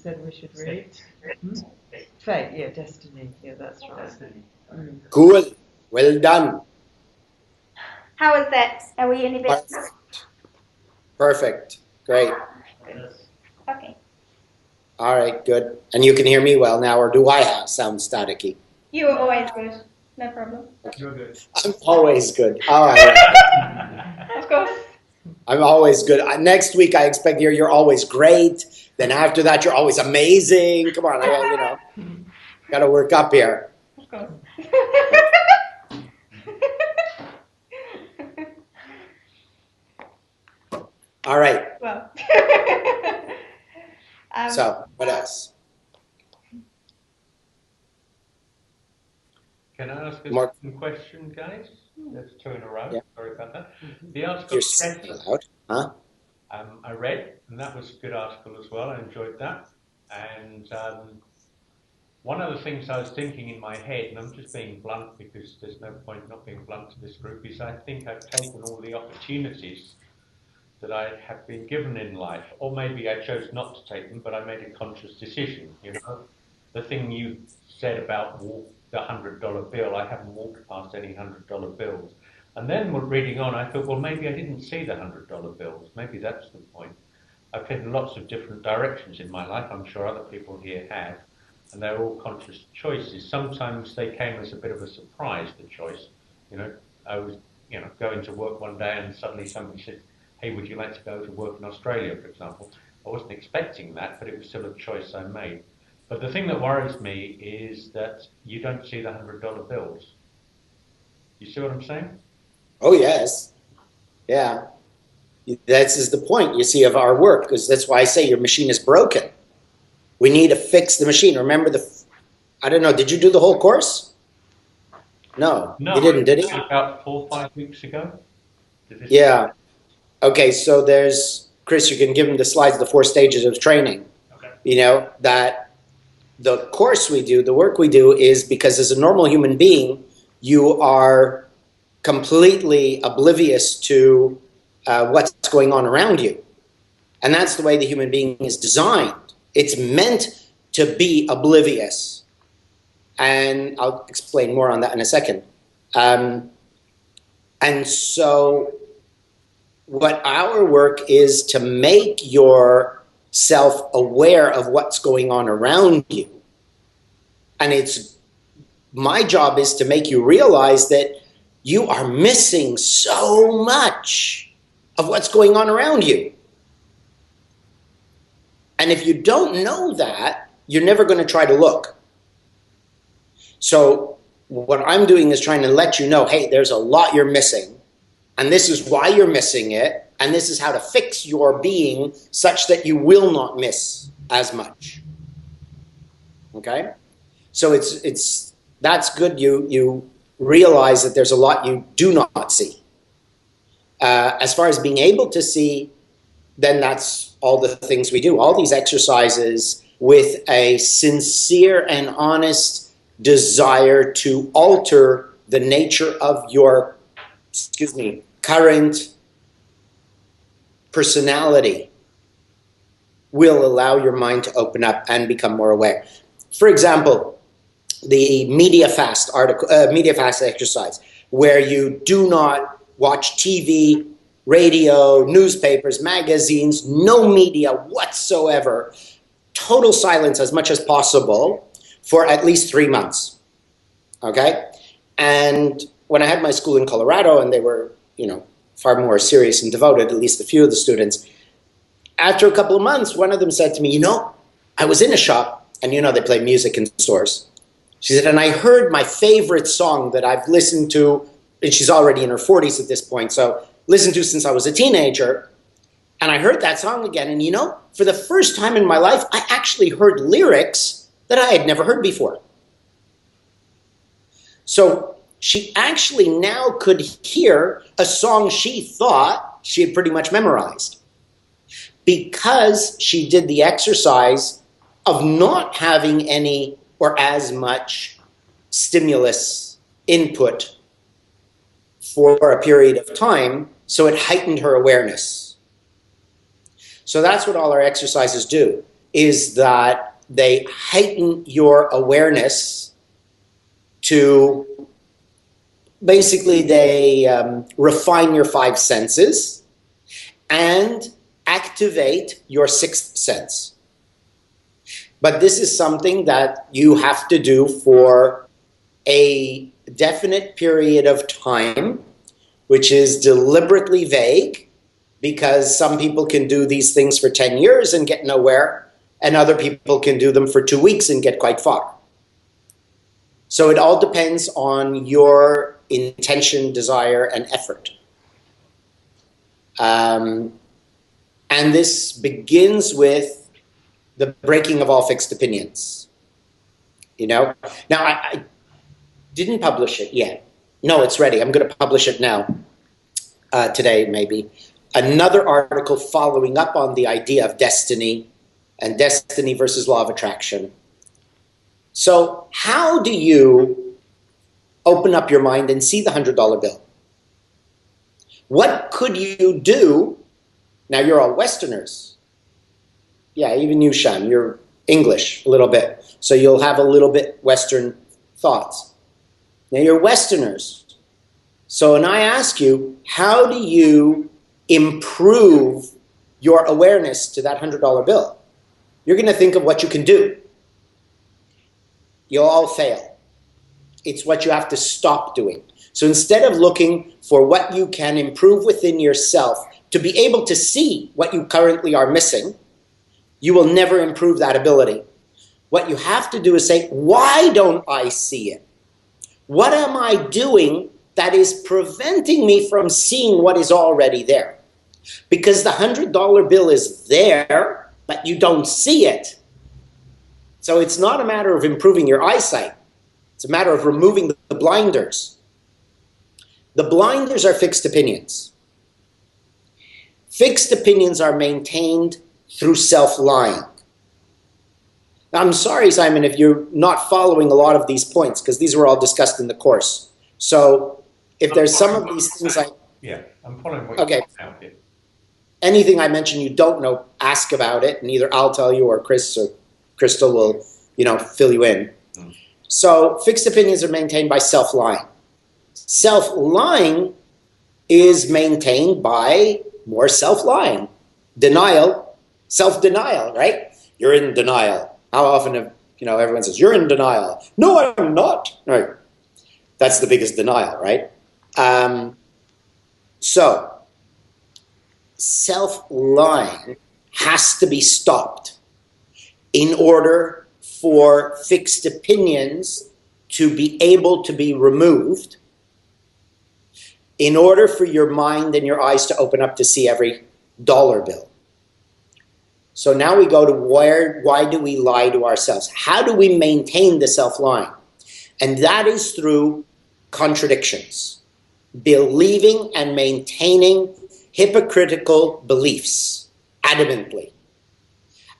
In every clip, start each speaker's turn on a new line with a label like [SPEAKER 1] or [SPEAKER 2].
[SPEAKER 1] said we should read? Fate, yeah, destiny. Yeah, that's right.
[SPEAKER 2] Cool. Well done.
[SPEAKER 3] How is that? Are we any better?
[SPEAKER 2] Perfect. Great.
[SPEAKER 3] Okay.
[SPEAKER 2] All right, good. And you can hear me well now, or do I sound staticky?
[SPEAKER 3] You are always good. No problem.
[SPEAKER 4] You're good.
[SPEAKER 2] I'm always good. All right.
[SPEAKER 3] Of course.
[SPEAKER 2] I'm always good. Next week, I expect to hear you're always great. Then after that, you're always amazing. Come on, got to work up here.
[SPEAKER 3] Of course.
[SPEAKER 2] All right.
[SPEAKER 3] Well.
[SPEAKER 2] So, what else?
[SPEAKER 4] Can I ask a second question, guys? That's two in a row.
[SPEAKER 2] Yeah.
[SPEAKER 4] Sorry about that. The article
[SPEAKER 2] You're saying loud, huh?
[SPEAKER 4] I read, and that was a good article as well. I enjoyed that. And one of the things I was thinking in my head, and I'm just being blunt because there's no point not being blunt to this group, is I think I've taken all the opportunities that I have been given in life, or maybe I chose not to take them, but I made a conscious decision. You know, the thing you said about the $100 bill, I haven't walked past any $100 bills. And then reading on, I thought, well, maybe I didn't see the $100 bills. Maybe that's the point. I've taken lots of different directions in my life. I'm sure other people here have, and they're all conscious choices. Sometimes they came as a bit of a surprise, the choice. You know, I was, going to work one day and suddenly somebody said, hey, would you like to go to work in Australia, for example? I wasn't expecting that, but it was still a choice I made. But the thing that worries me is that you don't see the $100 bills. You see what I'm saying?
[SPEAKER 2] Oh, yes. Yeah. This is the point, you see, of our work, because that's why I say your machine is broken. We need to fix the machine. Remember I don't know, did you do the whole course? No, you didn't, did you?
[SPEAKER 4] About 4 or 5 weeks ago.
[SPEAKER 2] Yeah. Okay, so Chris, you can give him the slides, the 4 stages of training. Okay. That the course we do, the work we do is because as a normal human being, you are completely oblivious to what's going on around you. And that's the way the human being is designed. It's meant to be oblivious. And I'll explain more on that in a second. And so what our work is to make yourself aware of what's going on around you. And my job is to make you realize that you are missing so much of what's going on around you. And if you don't know that, you're never going to try to look. So what I'm doing is trying to let you know, hey, there's a lot you're missing. And this is why you're missing it. And this is how to fix your being such that you will not miss as much. Okay? So that's good. You realize that there's a lot you do not see. As far as being able to see, then that's all the things we do. All these exercises with a sincere and honest desire to alter the nature of your, current personality will allow your mind to open up and become more aware. For example, the media fast exercise, where you do not watch TV, radio, newspapers, magazines, no media whatsoever, total silence as much as possible for at least 3 months. Okay? And when I had my school in Colorado, and they were, far more serious and devoted, at least a few of the students, after a couple of months, one of them said to me, I was in a shop, and they play music in stores. She said, and I heard my favorite song that I've listened to, and she's already in her 40s at this point, so listened to since I was a teenager, and I heard that song again, and for the first time in my life, I actually heard lyrics that I had never heard before. So she actually now could hear a song she thought she had pretty much memorized, because she did the exercise of not having any or as much stimulus input for a period of time, so it heightened her awareness. So that's what all our exercises do. is that they heighten your awareness to, basically they refine your five senses and activate your sixth sense. But this is something that you have to do for a definite period of time, which is deliberately vague, because some people can do these things for 10 years and get nowhere, and other people can do them for 2 weeks and get quite far. So it all depends on your intention, desire, and effort. And this begins with the breaking of all fixed opinions. You know? Now, I didn't publish it yet. No, it's ready. I'm going to publish it now. Today, maybe. Another article following up on the idea of destiny and destiny versus law of attraction. So how do you open up your mind and see the $100 bill? What could you do? Now, you're all Westerners. Yeah, even you, Shan, you're English a little bit. So you'll have a little bit Western thoughts. Now, you're Westerners. So when I ask you, how do you improve your awareness to that $100 bill? You're going to think of what you can do. You'll all fail. It's what you have to stop doing. So instead of looking for what you can improve within yourself to be able to see what you currently are missing, you will never improve that ability. What you have to do is say, why don't I see it? What am I doing that is preventing me from seeing what is already there? Because the $100 bill is there, but you don't see it. So it's not a matter of improving your eyesight. It's a matter of removing the blinders. The blinders are fixed opinions. Fixed opinions are maintained through self-lying. Now, I'm sorry, Simon, if you're not following a lot of these points, because these were all discussed in the course. So if there's some of these things
[SPEAKER 4] Yeah, I'm following what
[SPEAKER 2] okay.
[SPEAKER 4] you're saying here.
[SPEAKER 2] Anything I mention you don't know, ask about it, and either I'll tell you or Chris or Crystal will, fill you in. So fixed opinions are maintained by self-lying. Self-lying is maintained by more self-lying. Denial, self-denial, right? You're in denial. How often have, everyone says, you're in denial. No, I'm not. Right. That's the biggest denial, right? So self-lying has to be stopped in order for fixed opinions to be able to be removed, in order for your mind and your eyes to open up to see every dollar bill. So now we go to why do we lie to ourselves? How do we maintain the self-lying? And that is through contradictions, believing and maintaining hypocritical beliefs adamantly.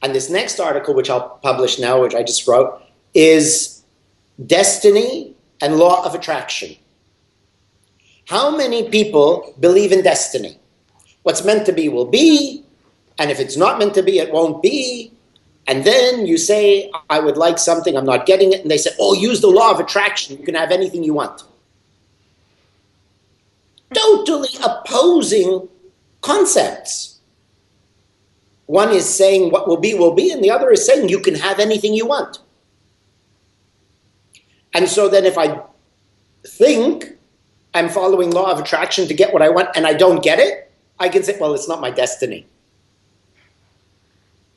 [SPEAKER 2] And this next article, which I'll publish now, which I just wrote, is Destiny and Law of Attraction. How many people believe in destiny? What's meant to be will be, and if it's not meant to be, it won't be. And then you say, I would like something, I'm not getting it. And they say, oh, use the law of attraction. You can have anything you want. Totally opposing concepts. One is saying what will be, and the other is saying you can have anything you want. And so then if I think I'm following law of attraction to get what I want and I don't get it, I can say, well, it's not my destiny.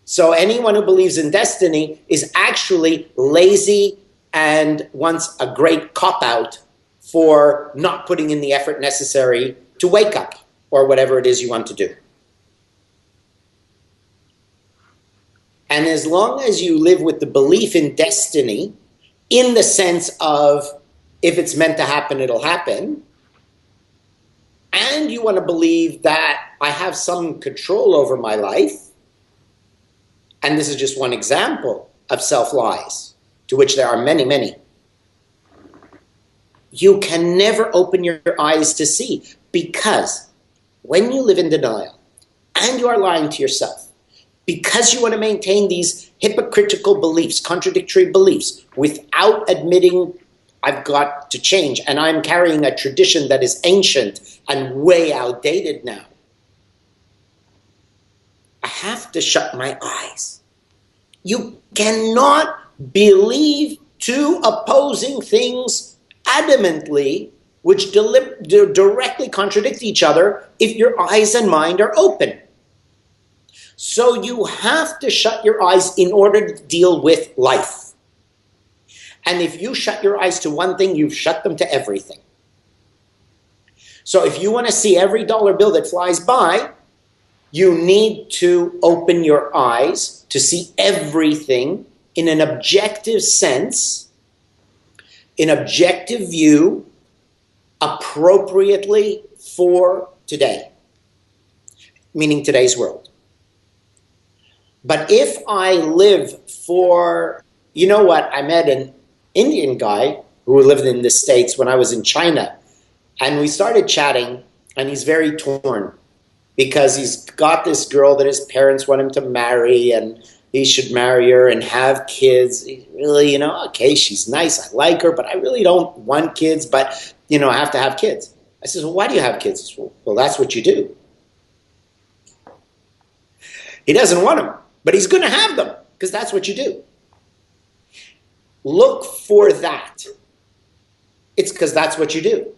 [SPEAKER 2] So anyone who believes in destiny is actually lazy and wants a great cop-out for not putting in the effort necessary to wake up or whatever it is you want to do. And as long as you live with the belief in destiny, in the sense of if it's meant to happen, it'll happen, and you want to believe that I have some control over my life, and this is just one example of self-lies, to which there are many, many, you can never open your eyes to see, because when you live in denial and you are lying to yourself, because you want to maintain these hypocritical beliefs, contradictory beliefs, without admitting I've got to change, and I'm carrying a tradition that is ancient and way outdated now. I have to shut my eyes. You cannot believe two opposing things adamantly, which directly contradict each other, if your eyes and mind are open. So you have to shut your eyes in order to deal with life. And if you shut your eyes to one thing, you've shut them to everything. So if you want to see every dollar bill that flies by, you need to open your eyes to see everything in an objective sense, in objective view, appropriately for today, meaning today's world. But if I live for, you know what, I met an Indian guy who lived in the States when I was in China, and we started chatting, and he's very torn because he's got this girl that his parents want him to marry, and he should marry her and have kids. He's really, you know, okay, she's nice, I like her, but I really don't want kids, but, you know, I have to have kids. I says, well, why do you have kids? He says, well, that's what you do. He doesn't want them, but he's going to have them because that's what you do. Look for that. It's because that's what you do.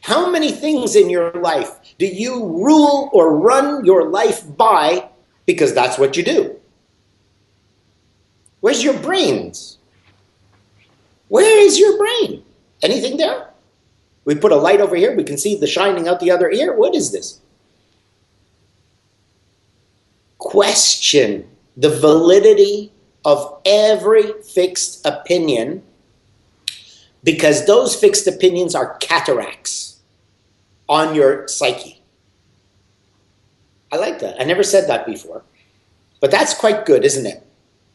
[SPEAKER 2] How many things in your life do you rule or run your life by because that's what you do? Where's your brains? Where is your brain? Anything there? We put a light over here. We can see the shining out the other ear. What is this? Question the validity of every fixed opinion, because those fixed opinions are cataracts on your psyche. I like that. I never said that before. But that's quite good, isn't it?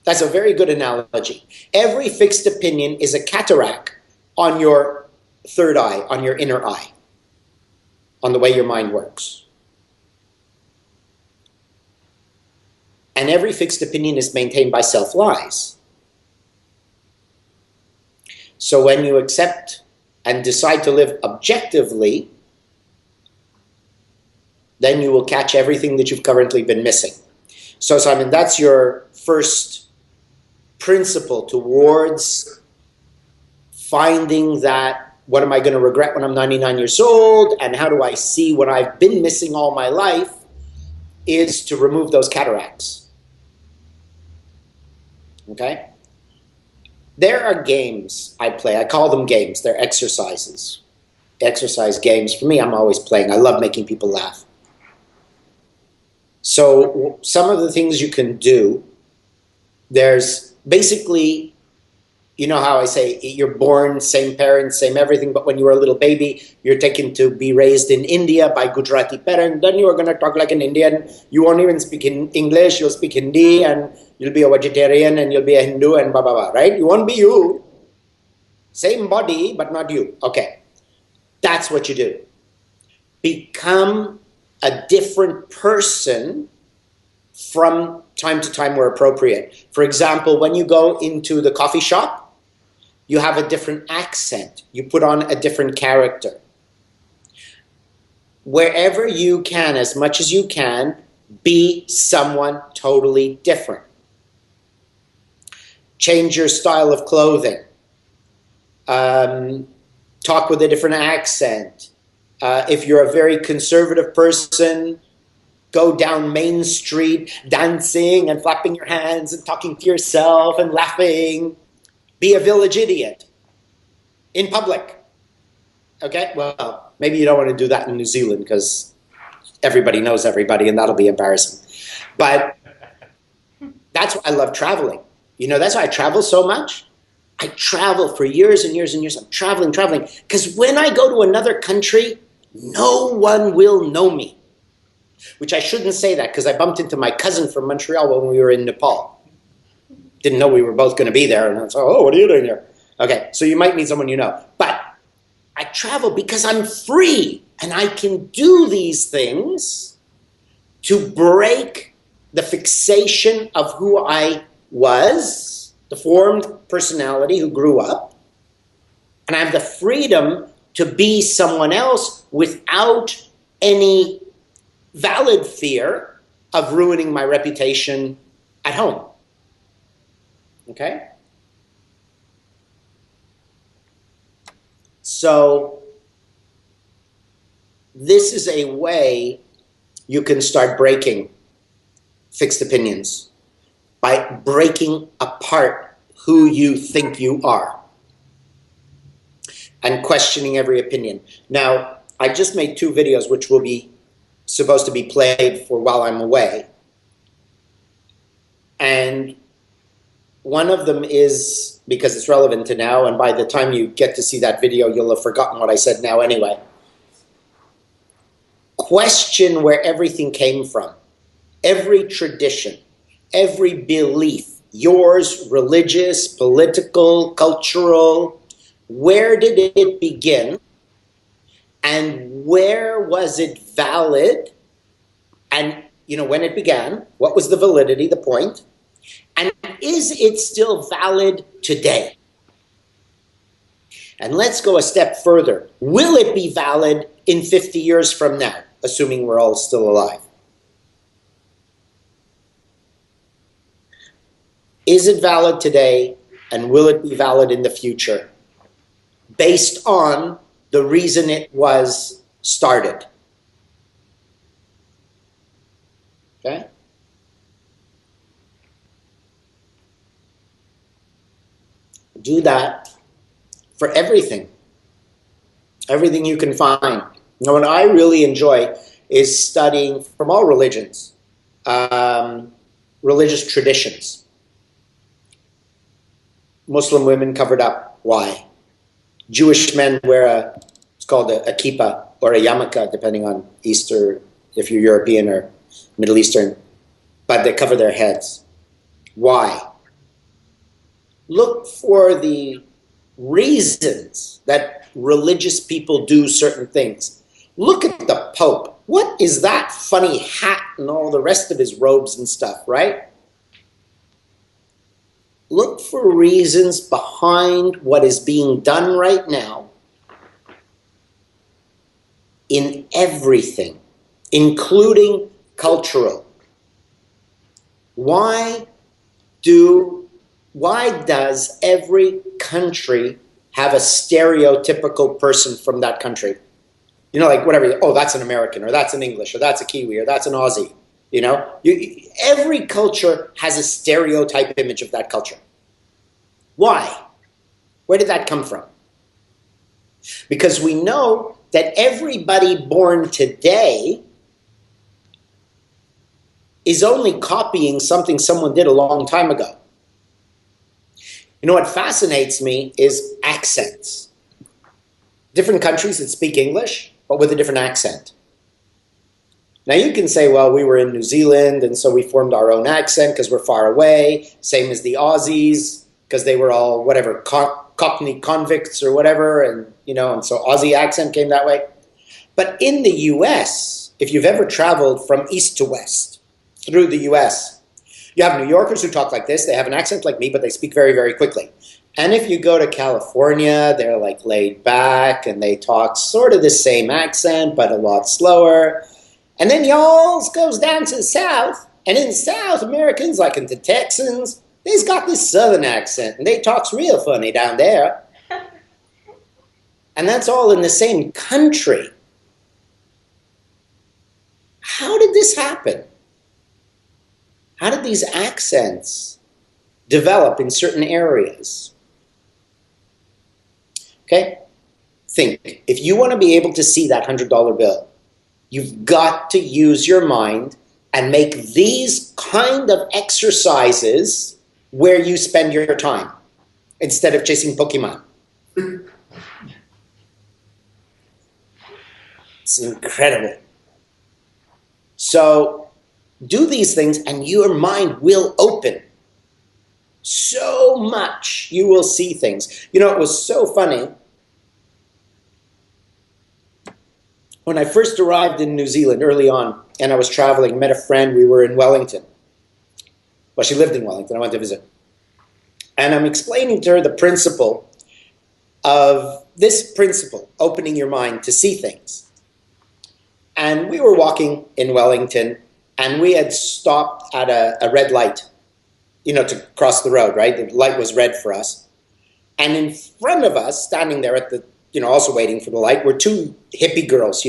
[SPEAKER 2] That's a very good analogy. Every fixed opinion is a cataract on your third eye, on your inner eye, on the way your mind works. And every fixed opinion is maintained by self-lies. So when you accept and decide to live objectively, then you will catch everything that you've currently been missing. So Simon, that's your first principle towards finding that, what am I going to regret when I'm 99 years old, and how do I see what I've been missing all my life, is to remove those cataracts. Okay? There are games I play. I call them games. They're exercises. Exercise games. For me, I'm always playing. I love making people laugh. So some of the things you can do, there's basically, you know how I say you're born, same parents, same everything, but when you were a little baby, you're taken to be raised in India by Gujarati parents, then you are going to talk like an Indian. You won't even speak in English, you'll speak Hindi, and you'll be a vegetarian, and you'll be a Hindu, and blah, blah, blah, right? You won't be you. Same body, but not you. Okay. That's what you do. Become a different person from time to time where appropriate. For example, when you go into the coffee shop, you have a different accent. You put on a different character. Wherever you can, as much as you can, be someone totally different. Change your style of clothing. Talk with a different accent. If you're a very conservative person, go down Main Street dancing and flapping your hands and talking to yourself and laughing. Be a village idiot in public. Okay? Well, maybe you don't want to do that in New Zealand because everybody knows everybody and that'll be embarrassing. But that's why I love traveling. You know, that's why I travel so much. I travel for years and years and years. I'm traveling. Because when I go to another country, no one will know me. Which I shouldn't say that because I bumped into my cousin from Montreal when we were in Nepal. Didn't know we were both going to be there. And I was like, oh, what are you doing here? Okay, so you might meet someone you know. But I travel because I'm free. And I can do these things to break the fixation of who I was, the formed personality who grew up, and I have the freedom to be someone else without any valid fear of ruining my reputation at home. Okay? So this is a way you can start breaking fixed opinions, by breaking apart who you think you are and questioning every opinion. Now, I just made 2 videos which will be supposed to be played for while I'm away. And one of them is, because it's relevant to now, and by the time you get to see that video, you'll have forgotten what I said now anyway. Question where everything came from. Every tradition, every belief, yours, religious, political, cultural, where did it begin? And where was it valid? And, when it began, what was the validity, the point? And is it still valid today? And let's go a step further. Will it be valid in 50 years from now, assuming we're all still alive? Is it valid today, and will it be valid in the future, based on the reason it was started? Okay? Do that for everything. Everything you can find. Now, what I really enjoy is studying from all religions, religious traditions. Muslim women covered up. Why? Jewish men wear it's called a kippah or a yarmulke, depending on Easter, if you're European or Middle Eastern, but they cover their heads. Why? Look for the reasons that religious people do certain things. Look at the Pope. What is that funny hat and all the rest of his robes and stuff, right? Look for reasons behind what is being done right now in everything, including cultural. Why does every country have a stereotypical person from that country? Like whatever, oh, that's an American, or that's an English, or that's a Kiwi, or that's an Aussie. Every culture has a stereotype image of that culture. Why? Where did that come from? Because we know that everybody born today is only copying something someone did a long time ago. What fascinates me is accents. Different countries that speak English, but with a different accent. Now you can say, well, we were in New Zealand, and so we formed our own accent because we're far away. Same as the Aussies, because they were all, whatever, Cockney convicts or whatever, and so Aussie accent came that way. But in the US, if you've ever traveled from east to west through the US, you have New Yorkers who talk like this. They have an accent like me, but they speak very, very quickly. And if you go to California, they're like laid back, and they talk sort of the same accent, but a lot slower. And then y'all goes down to the South, and in the South, Americans, like in the Texans, they's got this Southern accent, and they talks real funny down there. And that's all in the same country. How did this happen? How did these accents develop in certain areas? Okay? Think. If you want to be able to see that $100 bill, you've got to use your mind and make these kind of exercises where you spend your time instead of chasing Pokemon. It's incredible. So do these things and your mind will open so much. You will see things. It was so funny. When I first arrived in New Zealand early on, and I was traveling, met a friend, we were in Wellington. Well, she lived in Wellington. I went to visit. And I'm explaining to her the principle of this principle, opening your mind to see things. And we were walking in Wellington, and we had stopped at a red light, to cross the road, right? The light was red for us. And in front of us, standing there at the, also waiting for the light, were two hippie girls,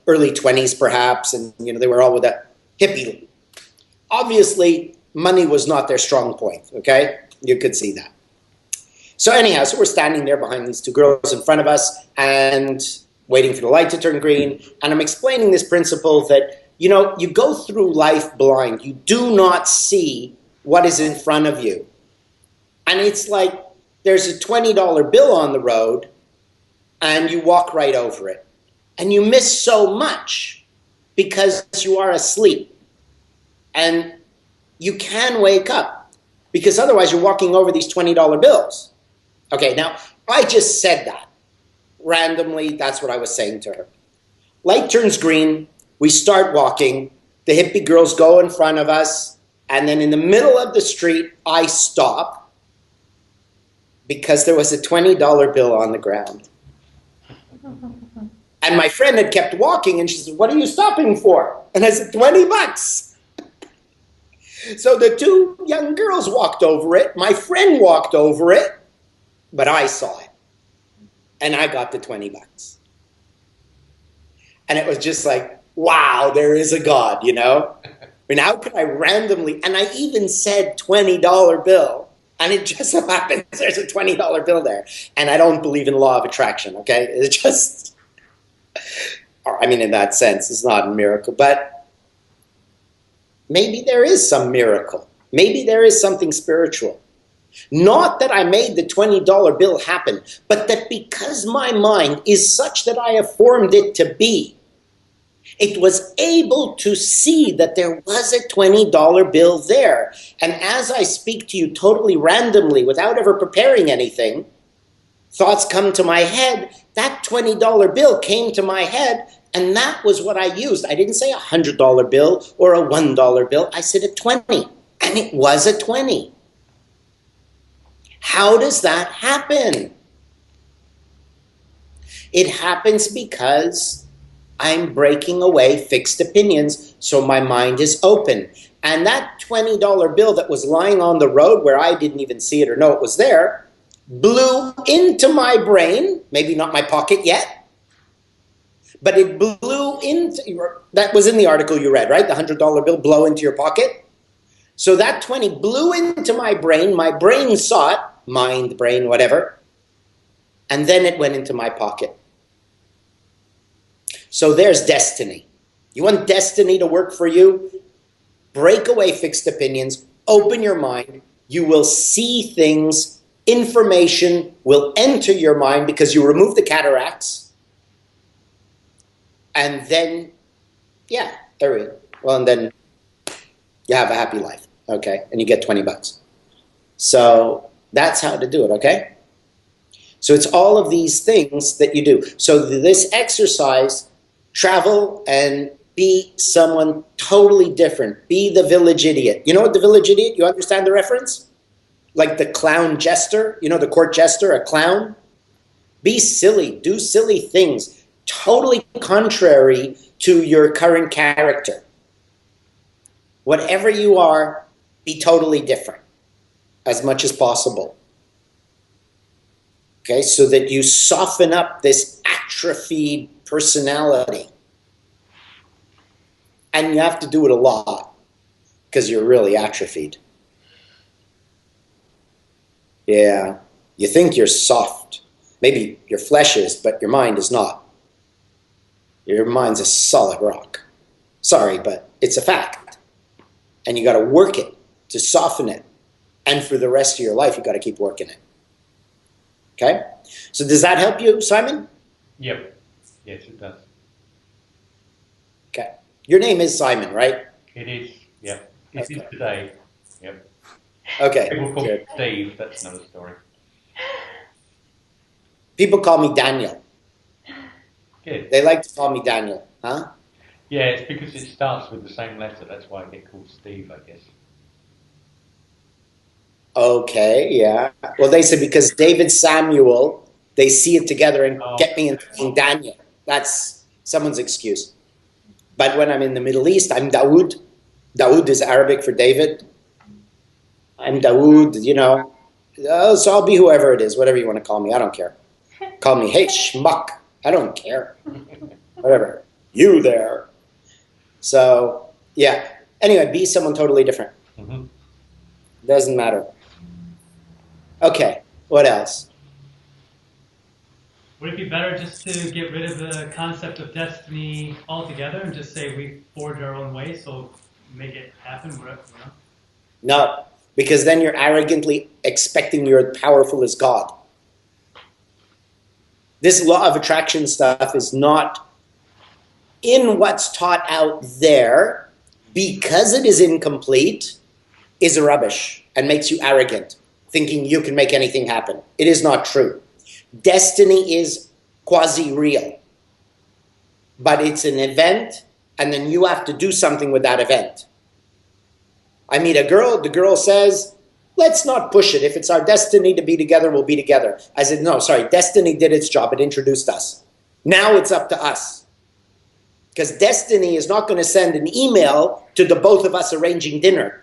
[SPEAKER 2] early 20s perhaps, and, they were all with a hippie. Obviously, money was not their strong point, okay? You could see that. So anyhow, so we're standing there behind these two girls in front of us and waiting for the light to turn green. And I'm explaining this principle that, you go through life blind. You do not see what is in front of you. And it's like there's a $20 bill on the road and you walk right over it. And you miss so much because you are asleep. And you can wake up because otherwise you're walking over these $20 bills. Okay, now, I just said that. Randomly, that's what I was saying to her. Light turns green, we start walking, the hippie girls go in front of us, and then in the middle of the street, I stop because there was a $20 bill on the ground. And my friend had kept walking, and she said, "What are you stopping for?" And I said, $20. So the two young girls walked over it, my friend walked over it, but I saw it. And I got the $20. And it was just like, wow, there is a God, I mean, how could I randomly, and I even said $20 bill, and it just so happens there's a $20 bill there. And I don't believe in law of attraction, okay? It's just, I mean, in that sense, it's not a miracle, but maybe there is some miracle. Maybe there is something spiritual. Not that I made the $20 bill happen, but that because my mind is such that I have formed it to be, it was able to see that there was a $20 bill there. And as I speak to you totally randomly, without ever preparing anything, thoughts come to my head. That $20 bill came to my head, and that was what I used. I didn't say a $100 bill or a $1 bill. I said a 20, and it was a 20. How does that happen? It happens because I'm breaking away fixed opinions, so my mind is open. And that $20 bill that was lying on the road where I didn't even see it or know it was there, blew into my brain, maybe not my pocket yet, but it blew into, that was in the article you read, right? The $100 bill blow into your pocket. So that 20 blew into my brain saw it, mind, brain, whatever, and then it went into my pocket. So there's destiny. You want destiny to work for you? Break away fixed opinions, open your mind, you will see things, information will enter your mind because you remove the cataracts, and then, yeah, there we go. Well, and then you have a happy life, okay? And you get $20. So that's how to do it, okay? So it's all of these things that you do. So this exercise, travel and be someone totally different. Be the village idiot. You know what the village idiot, you understand the reference? Like the clown jester, the court jester, a clown. Be silly, do silly things, totally contrary to your current character. Whatever you are, be totally different as much as possible. Okay, so that you soften up this atrophied personality. And you have to do it a lot because you're really atrophied. Yeah, you think you're soft. Maybe your flesh is, but your mind is not. Your mind's a solid rock. Sorry, but it's a fact. And you got to work it to soften it. And for the rest of your life, you got to keep working it. Okay? So does that help you, Simon?
[SPEAKER 4] Yep. Yes, it does.
[SPEAKER 2] Okay. Your name is Simon, right?
[SPEAKER 4] It is. Yep. It is today. Yep.
[SPEAKER 2] Okay.
[SPEAKER 4] People call me
[SPEAKER 2] Good.
[SPEAKER 4] Steve. That's another story.
[SPEAKER 2] People call me Daniel.
[SPEAKER 4] Good.
[SPEAKER 2] They like to call me Daniel, huh?
[SPEAKER 4] Yeah, it's because it starts with the same letter. That's why I get called Steve, I guess.
[SPEAKER 2] Okay, yeah. Well, they said because David Samuel, they see it together and get me into King Daniel. That's someone's excuse. But when I'm in the Middle East, I'm Dawood. Dawood is Arabic for David. I'm Dawood, you know. So I'll be whoever it is, whatever you want to call me. I don't care. Call me, hey, schmuck. I don't care. Whatever. You there. So, yeah. Anyway, be someone totally different.
[SPEAKER 4] Mm-hmm.
[SPEAKER 2] Doesn't matter. Okay, what else?
[SPEAKER 5] Would it be better just to get rid of the concept of destiny altogether and just say we forge our own way, so make it happen, whatever, you know?
[SPEAKER 2] No, because then you're arrogantly expecting you're as powerful as God. This law of attraction stuff is not in what's taught out there, because it is incomplete, is rubbish and makes you arrogant, thinking you can make anything happen. It is not true. Destiny is quasi-real, but it's an event, and then you have to do something with that event. I meet a girl, the girl says, let's not push it. If it's our destiny to be together, we'll be together. I said, no, sorry, destiny did its job. It introduced us. Now it's up to us. Because destiny is not going to send an email to the both of us arranging dinner.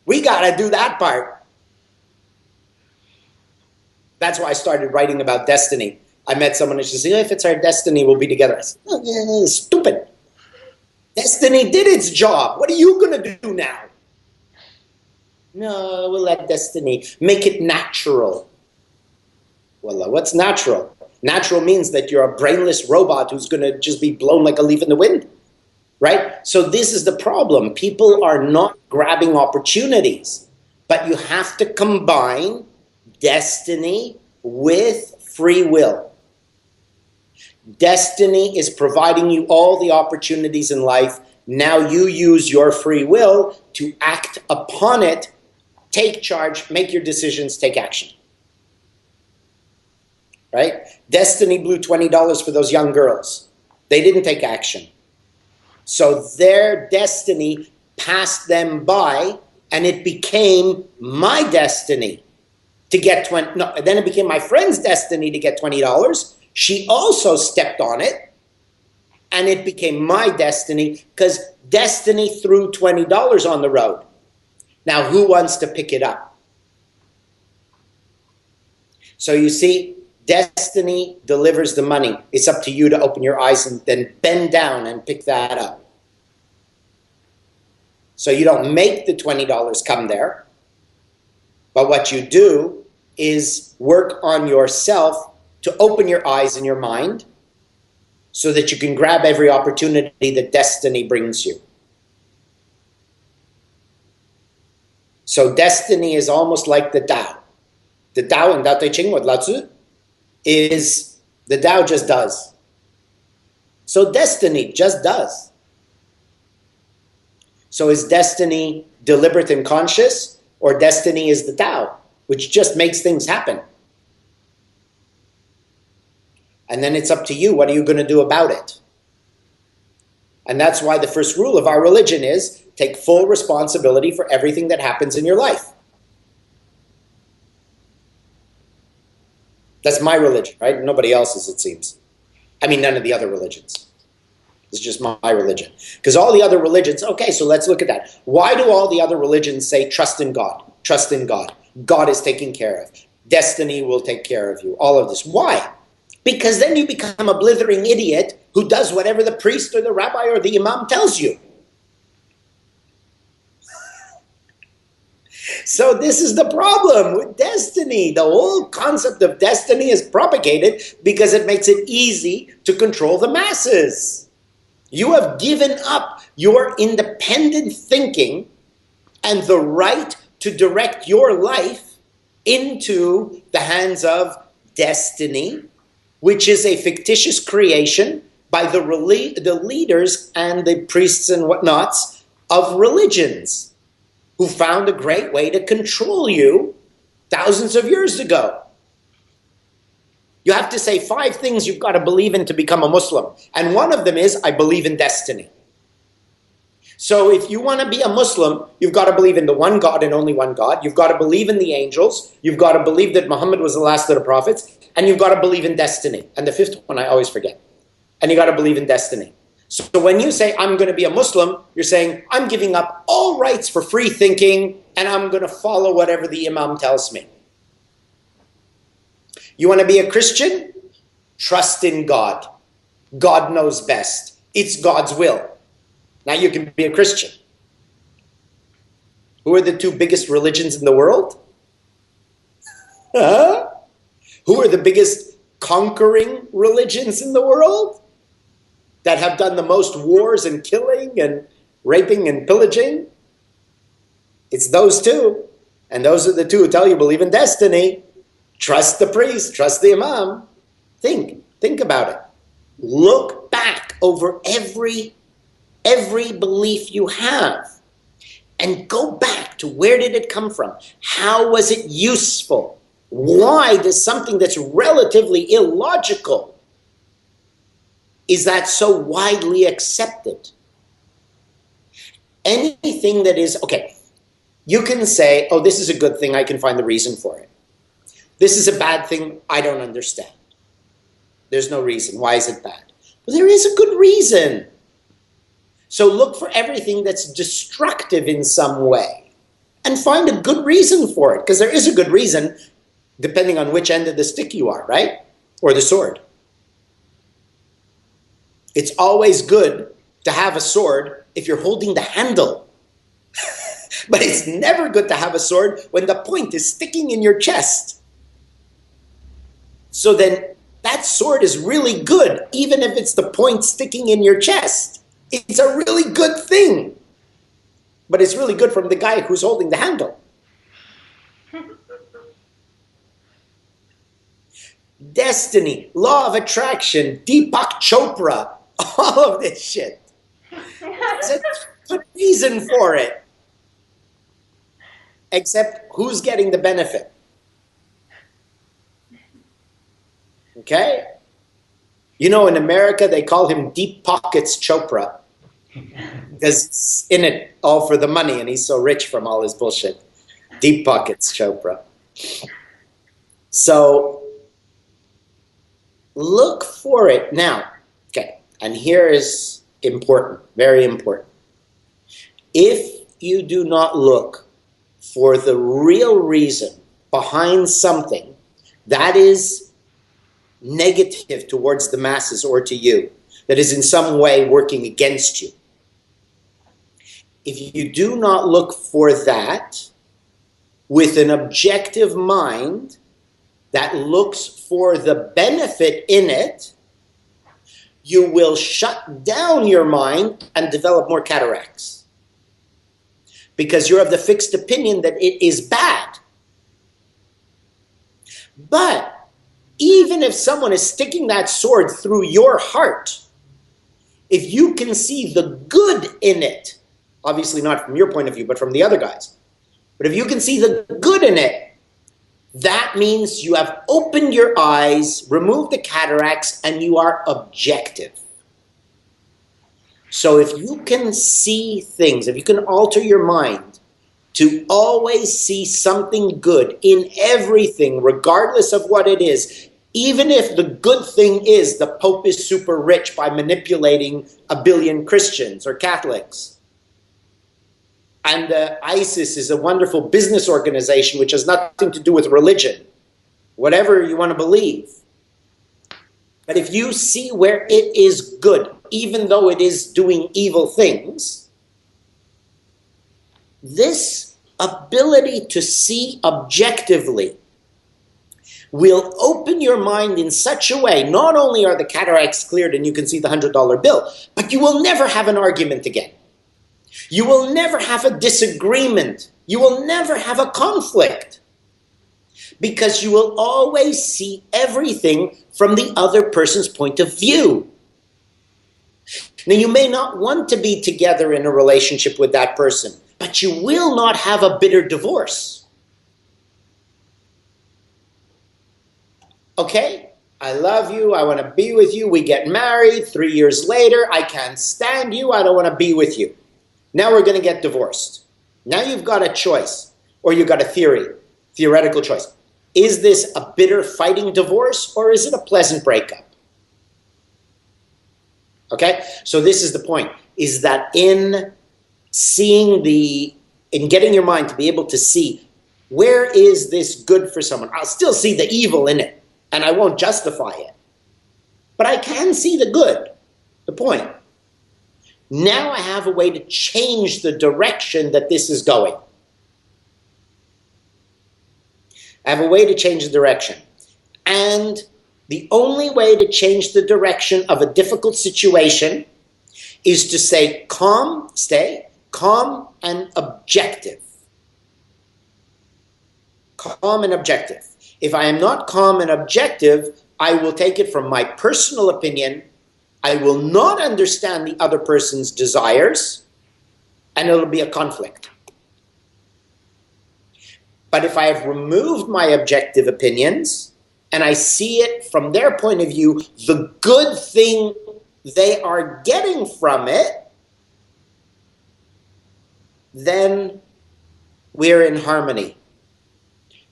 [SPEAKER 2] We got to do that part. That's why I started writing about destiny. I met someone and she said, if it's our destiny, we'll be together. I said, oh, yeah, stupid. Destiny did its job. What are you going to do now? No, we'll let destiny make it natural. Well, what's natural? Natural means that you're a brainless robot who's going to just be blown like a leaf in the wind. Right? So this is the problem. People are not grabbing opportunities. But you have to combine destiny with free will. Destiny is providing you all the opportunities in life. Now you use your free will to act upon it, take charge, make your decisions, take action. Right? Destiny blew $20 for those young girls. They didn't take action. So their destiny passed them by, and it became my destiny to get then it became my friend's destiny to get $20. She also stepped on it, and it became my destiny because destiny threw $20 on the road. Now, who wants to pick it up? So you see, destiny delivers the money. It's up to you to open your eyes and then bend down and pick that up. So you don't make the $20 come there. But what you do is work on yourself to open your eyes and your mind so that you can grab every opportunity that destiny brings you. So destiny is almost like the Tao. The Tao in Tao Te Ching with Lao Tzu is the Tao just does. So destiny just does. So is destiny deliberate and conscious, or destiny is the Tao, which just makes things happen? And then it's up to you. What are you going to do about it? And that's why the first rule of our religion is take full responsibility for everything that happens in your life. That's my religion, right? Nobody else's, it seems. I mean, none of the other religions. It's just my religion. Because all the other religions, okay, so let's look at that. Why do all the other religions say trust in God? Trust in God. God is taking care of. Destiny will take care of you. All of this. Why? Because then you become a blithering idiot who does whatever the priest or the rabbi or the imam tells you. So this is the problem with destiny. The whole concept of destiny is propagated because it makes it easy to control the masses. You have given up your independent thinking and the right to direct your life into the hands of destiny, which is a fictitious creation by the leaders and the priests and whatnots of religions, who found a great way to control you thousands of years ago. You have to say 5 things you've got to believe in to become a Muslim. And one of them is, I believe in destiny. So if you want to be a Muslim, you've got to believe in the one God and only one God. You've got to believe in the angels. You've got to believe that Muhammad was the last of the prophets. And you've got to believe in destiny. And the fifth one I always forget. And you got to believe in destiny. So when you say, I'm going to be a Muslim, you're saying, I'm giving up all rights for free thinking, and I'm going to follow whatever the Imam tells me. You want to be a Christian? Trust in God. God knows best. It's God's will. Now you can be a Christian. Who are the two biggest religions in the world? Huh? Who are the biggest conquering religions in the world? That have done the most wars and killing and raping and pillaging? It's those two. And those are the two who tell you believe in destiny. Trust the priest, trust the imam. Think about it. Look back over every belief you have and go back to where did it come from? How was it useful? Why does something that's relatively illogical is that so widely accepted? Anything that is, okay, you can say, oh, this is a good thing, I can find the reason for it. This is a bad thing, I don't understand. There's no reason. Why is it bad? Well, there is a good reason. So look for everything that's destructive in some way and find a good reason for it, because there is a good reason depending on which end of the stick you are, right? Or the sword. It's always good to have a sword if you're holding the handle. But it's never good to have a sword when the point is sticking in your chest. So then that sword is really good, even if it's the point sticking in your chest. It's a really good thing. But it's really good from the guy who's holding the handle. Destiny, law of attraction, Deepak Chopra, all of this shit. There's a good reason for it. Except who's getting the benefit? Okay? You know, in America, they call him Deep Pockets Chopra. Because it's in it all for the money, and he's so rich from all his bullshit. Deep Pockets Chopra. So, look for it. Now, okay, and here is important, very important. If you do not look for the real reason behind something that is negative towards the masses or to you, that is in some way working against you, if you do not look for that with an objective mind that looks for the benefit in it, you will shut down your mind and develop more cataracts. Because you're of the fixed opinion that it is bad. But even if someone is sticking that sword through your heart, if you can see the good in it, obviously not from your point of view, but from the other guys, but if you can see the good in it, that means you have opened your eyes, removed the cataracts, and you are objective. So if you can see things, if you can alter your mind to always see something good in everything, regardless of what it is, even if the good thing is the Pope is super rich by manipulating 1 billion Christians or Catholics, and ISIS is a wonderful business organization which has nothing to do with religion, whatever you want to believe. But if you see where it is good, even though it is doing evil things, this ability to see objectively will open your mind in such a way, not only are the cataracts cleared and you can see the $100 bill, but you will never have an argument again. You will never have a disagreement. You will never have a conflict. Because you will always see everything from the other person's point of view. Now, you may not want to be together in a relationship with that person, but you will not have a bitter divorce. Okay? I love you. I want to be with you. We get married. 3 years later, I can't stand you. I don't want to be with you. Now we're going to get divorced. Now you've got a choice, or you've got a theoretical choice. Is this a bitter fighting divorce, or is it a pleasant breakup? Okay, so this is the point, is that in getting your mind to be able to see, where is this good for someone? I'll still see the evil in it, and I won't justify it. But I can see the good, the point. Now I have a way to change the direction that this is going. I have a way to change the direction. And the only way to change the direction of a difficult situation is to stay calm and objective. Calm and objective. If I am not calm and objective, I will take it from my personal opinion. I will not understand the other person's desires, and it'll be a conflict. But if I have removed my objective opinions, and I see it from their point of view, the good thing they are getting from it, then we're in harmony.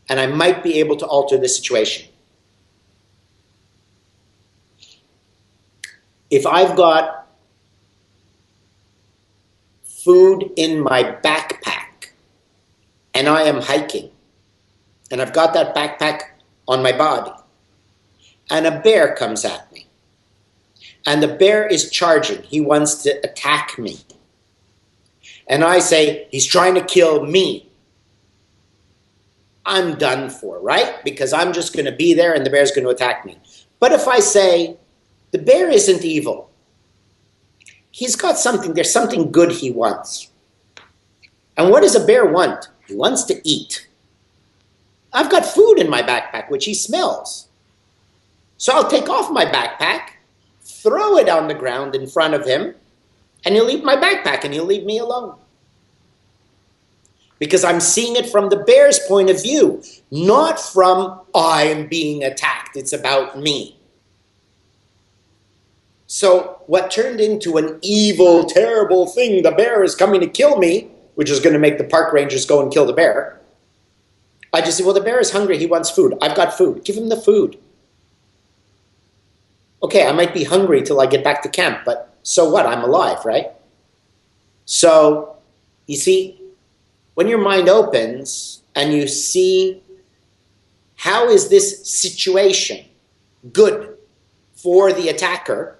[SPEAKER 2] And I might be able to alter the situation. If I've got food in my backpack and I am hiking and I've got that backpack on my body and a bear comes at me and the bear is charging, he wants to attack me, and I say, he's trying to kill me, I'm done for, right? Because I'm just going to be there and the bear's going to attack me. But if I say, the bear isn't evil, he's got something, there's something good he wants. And what does a bear want? He wants to eat. I've got food in my backpack, which he smells. So I'll take off my backpack, throw it on the ground in front of him, and he'll eat my backpack and he'll leave me alone. Because I'm seeing it from the bear's point of view, not from I'm being attacked, it's about me. So what turned into an evil, terrible thing, the bear is coming to kill me, which is going to make the park rangers go and kill the bear, I just say, well, the bear is hungry, he wants food. I've got food. Give him the food. Okay, I might be hungry till I get back to camp, but so what? I'm alive, right? So, you see, when your mind opens and you see, how is this situation good for the attacker,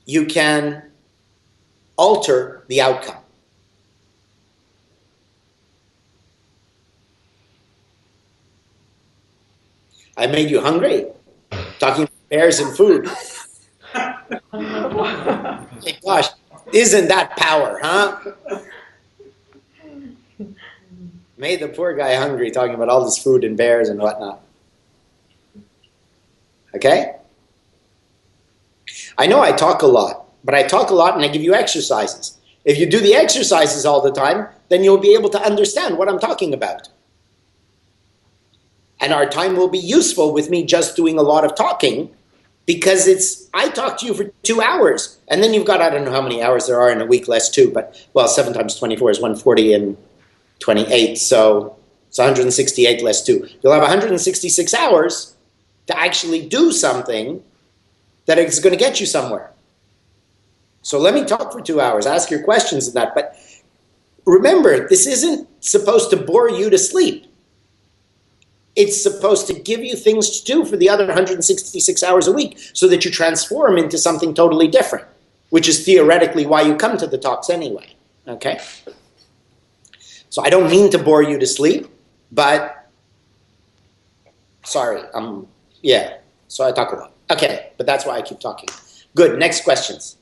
[SPEAKER 2] you can alter the outcome. I made you hungry, talking about bears and food. Hey, gosh, isn't that power, huh? Made the poor guy hungry, talking about all this food and bears and whatnot. Okay? I know I talk a lot, but I talk a lot and I give you exercises. If you do the exercises all the time, then you'll be able to understand what I'm talking about. And our time will be useful with me just doing a lot of talking, because I talk to you for 2 hours, and then you've got, I don't know how many hours there are in a week, less 2, but, well, 7 times 24 is 140 and 28, so it's 168 less 2. You'll have 166 hours to actually do something that is going to get you somewhere. So let me talk for 2 hours, ask your questions and that, but remember, this isn't supposed to bore you to sleep. It's supposed to give you things to do for the other 166 hours a week so that you transform into something totally different, which is theoretically why you come to the talks anyway, okay? So I don't mean to bore you to sleep, but sorry, yeah, so I talk a lot. Okay, but that's why I keep talking. Good, next questions.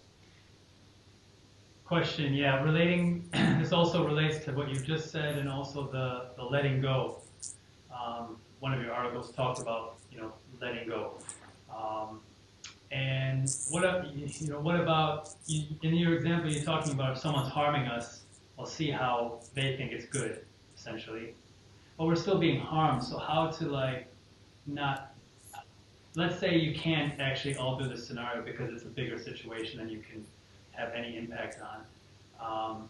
[SPEAKER 5] Question, yeah, this also relates to what you just said and also the letting go. One of your articles talked about, letting go. And what about, in your example, you're talking about if someone's harming us, we'll see how they think it's good, essentially. But we're still being harmed, so how to, not let's say you can't actually alter the scenario because it's a bigger situation than you can have any impact on.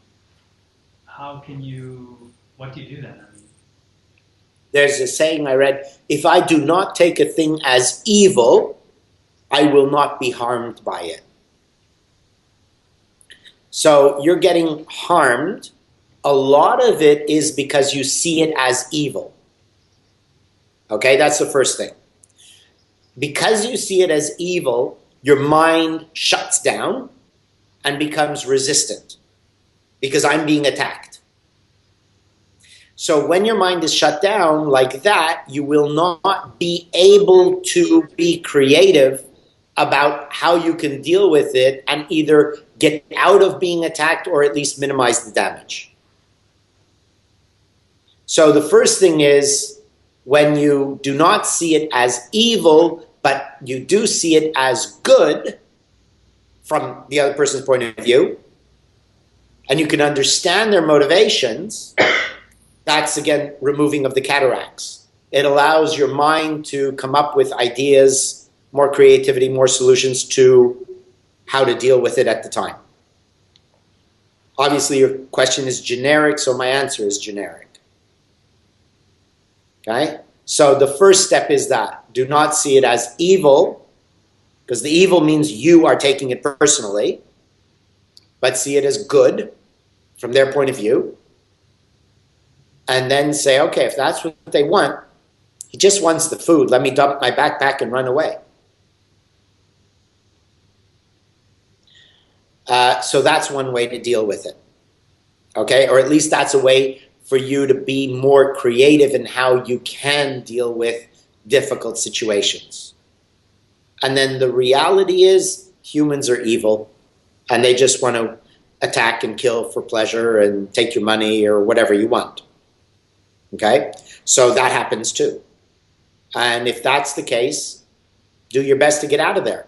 [SPEAKER 5] What do you do then? I mean,
[SPEAKER 2] There's a saying I read, if I do not take a thing as evil, I will not be harmed by it. So you're getting harmed. A lot of it is because you see it as evil. Okay, that's the first thing. Because you see it as evil, your mind shuts down and becomes resistant because I'm being attacked. So when your mind is shut down like that, you will not be able to be creative about how you can deal with it and either get out of being attacked or at least minimize the damage. So the first thing is, when you do not see it as evil, but you do see it as good from the other person's point of view, and you can understand their motivations, that's, again, removing of the cataracts. It allows your mind to come up with ideas, more creativity, more solutions to how to deal with it at the time. Obviously, your question is generic, so my answer is generic. Okay? So the first step is that. Do not see it as evil, because the evil means you are taking it personally, but see it as good from their point of view. And then say, okay, if that's what they want, he just wants the food. Let me dump my backpack and run away. So that's one way to deal with it. Okay? Or at least that's a way for you to be more creative in how you can deal with difficult situations. And then the reality is humans are evil and they just want to attack and kill for pleasure and take your money or whatever you want. Okay? So that happens too. And if that's the case, do your best to get out of there.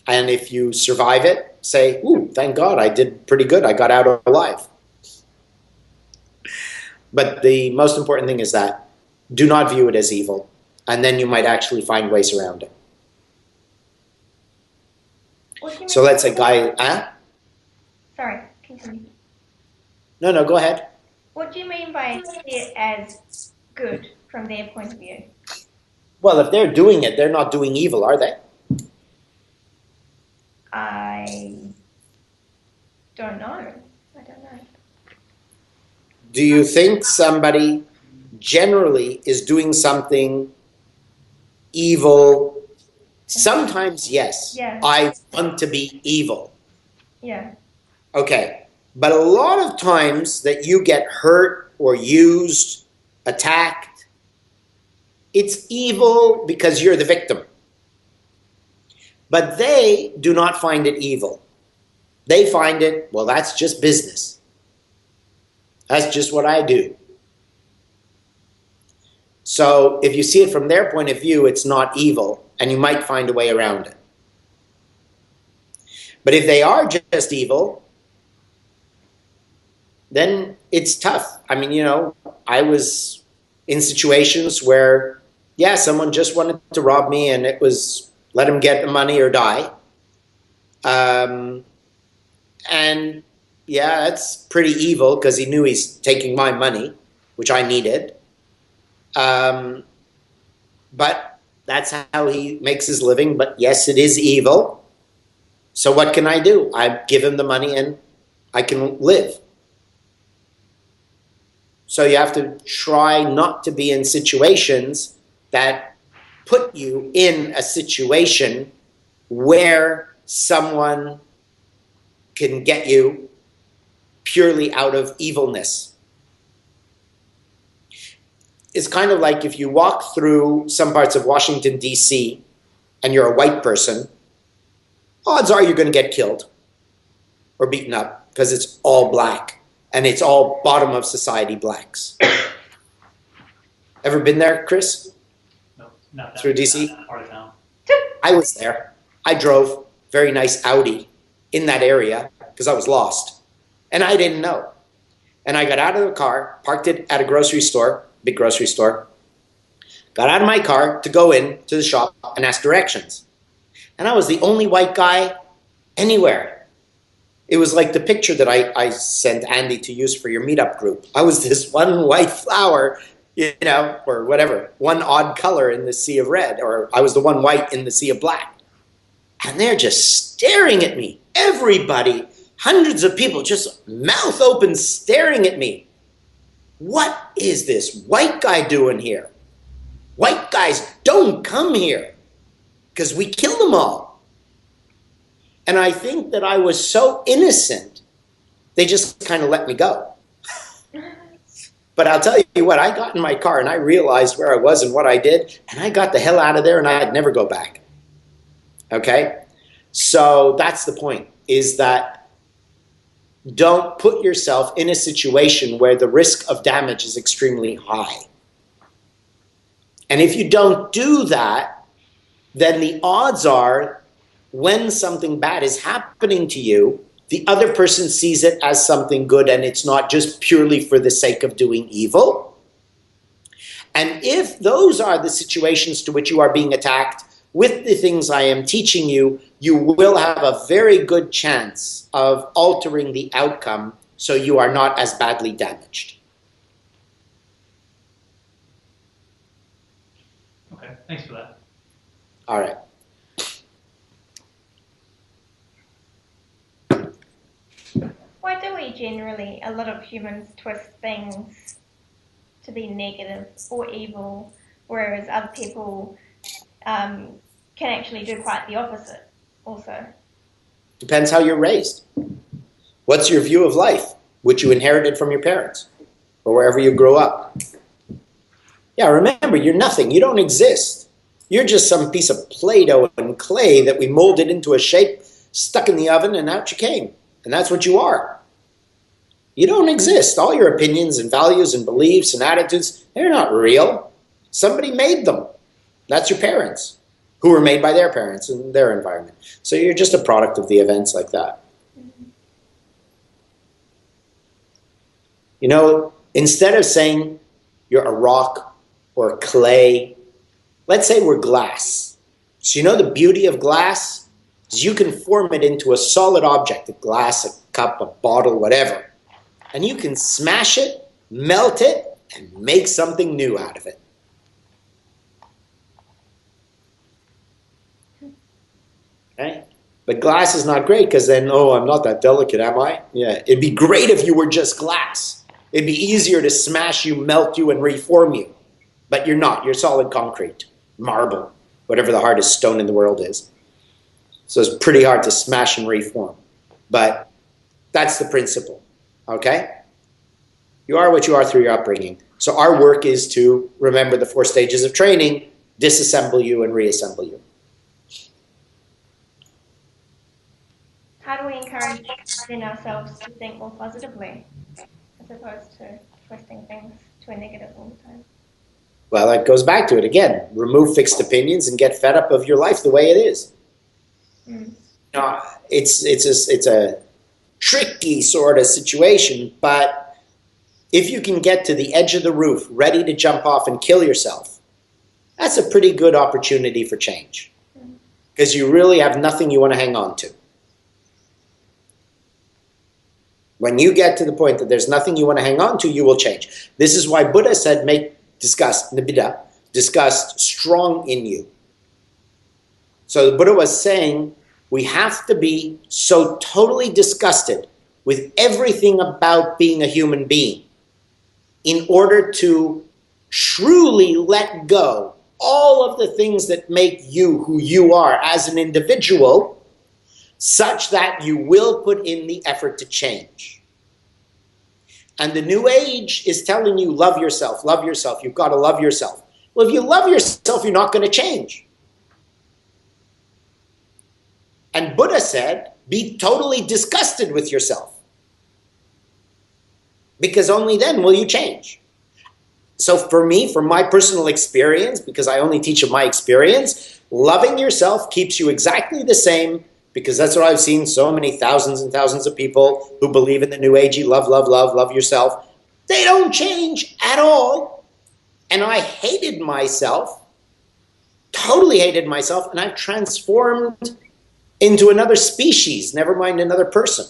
[SPEAKER 2] And if you survive it, say, ooh, thank God, I did pretty good. I got out alive. But the most important thing is that do not view it as evil. And then you might actually find ways around it. So let's say guy...
[SPEAKER 3] Sorry, continue.
[SPEAKER 2] No, go ahead.
[SPEAKER 3] What do you mean by see it as good from their point of view?
[SPEAKER 2] Well, if they're doing it, they're not doing evil, are they?
[SPEAKER 3] I don't know. I don't know.
[SPEAKER 2] Do you think somebody generally is doing something evil? Sometimes, yes.
[SPEAKER 3] Yeah.
[SPEAKER 2] I want to be evil.
[SPEAKER 3] Yeah.
[SPEAKER 2] Okay. But a lot of times that you get hurt or used, attacked, it's evil because you're the victim. But they do not find it evil. They find it, well, that's just business. That's just what I do. So if you see it from their point of view, it's not evil, and you might find a way around it. But if they are just evil, then it's tough. I mean, I was in situations where, yeah, someone just wanted to rob me, and it was let him get the money or die. And yeah, that's pretty evil because he knew he's taking my money, which I needed. But that's how he makes his living. But yes, it is evil. So what can I do? I give him the money and I can live. So you have to try not to be in situations that put you in a situation where someone can get you purely out of evilness. It's kind of like if you walk through some parts of Washington, D.C., and you're a white person, odds are you're going to get killed or beaten up because it's all black and it's all bottom of society blacks. Ever been there, Chris?
[SPEAKER 5] no, not that.
[SPEAKER 2] Through D.C.?
[SPEAKER 5] Not that part of town.
[SPEAKER 2] I was there. I drove very nice Audi in that area because I was lost. And I didn't know. And I got out of the car, parked it at a grocery store, big grocery store, got out of my car to go in to the shop and ask directions. And I was the only white guy anywhere. It was like the picture that I sent Andy to use for your meetup group. I was this one white flower, you know, or whatever, one odd color in the sea of red, or I was the one white in the sea of black. And they're just staring at me. Everybody, hundreds of people, just mouth open staring at me. What is this white guy doing here? White guys don't come here because we kill them all. And I think that I was so innocent, they just kind of let me go. But I'll tell you what, I got in my car and I realized where I was and what I did, and I got the hell out of there and I'd never go back. Okay? So that's the point, is that don't put yourself in a situation where the risk of damage is extremely high. And if you don't do that, then the odds are when something bad is happening to you, the other person sees it as something good and it's not just purely for the sake of doing evil. And if those are the situations to which you are being attacked, with the things I am teaching you, you will have a very good chance of altering the outcome so you are not as badly damaged.
[SPEAKER 5] Okay, thanks for that.
[SPEAKER 2] All right.
[SPEAKER 3] Why do we generally, a lot of humans, twist things to be negative or evil, whereas other people can actually do quite the opposite also?
[SPEAKER 2] Depends how you're raised. What's your view of life, which you inherited from your parents or wherever you grew up? Yeah, remember, you're nothing. You don't exist. You're just some piece of Play-Doh and clay that we molded into a shape, stuck in the oven, and out you came. And that's what you are. You don't exist. All your opinions and values and beliefs and attitudes, they're not real. Somebody made them. That's your parents, who were made by their parents and their environment. So you're just a product of the events like that. You know, instead of saying you're a rock or clay, let's say we're glass. So you know the beauty of glass is you can form it into a solid object, a glass, a cup, a bottle, whatever. And you can smash it, melt it, and make something new out of it. Okay? But glass is not great because then, oh, I'm not that delicate, am I? Yeah, it'd be great if you were just glass. It'd be easier to smash you, melt you, and reform you. But you're not. You're solid concrete, marble, whatever the hardest stone in the world is. So it's pretty hard to smash and reform. But that's the principle, okay? You are what you are through your upbringing. So our work is to remember the 4 stages of training, disassemble you and reassemble you.
[SPEAKER 3] How do we encourage in ourselves to think more positively as opposed to twisting things to a negative all the time?
[SPEAKER 2] Well, that goes back to it again. Remove fixed opinions and get fed up of your life the way it is. No, it's a tricky sort of situation, but if you can get to the edge of the roof, ready to jump off and kill yourself, that's a pretty good opportunity for change. Because you really have nothing you want to hang on to. When you get to the point that there's nothing you want to hang on to, you will change. This is why Buddha said, make disgust, nibbida, disgust strong in you. So the Buddha was saying, we have to be so totally disgusted with everything about being a human being in order to truly let go all of the things that make you who you are as an individual, such that you will put in the effort to change. And the New Age is telling you, love yourself, you've got to love yourself. Well, if you love yourself, you're not going to change. And Buddha said, be totally disgusted with yourself. Because only then will you change. So for me, from my personal experience, because I only teach of my experience, loving yourself keeps you exactly the same, because that's what I've seen so many thousands and thousands of people who believe in the New Agey love yourself. They don't change at all. And I hated myself, totally hated myself, and I've transformed into another species, never mind another person.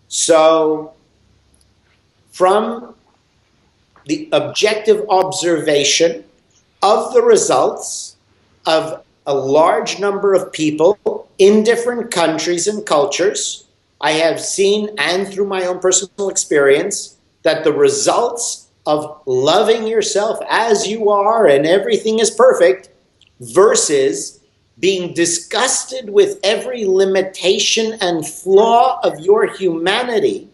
[SPEAKER 2] So, from the objective observation of the results of a large number of people in different countries and cultures, I have seen, and through my own personal experience, that the results of loving yourself as you are and everything is perfect versus being disgusted with every limitation and flaw of your humanity,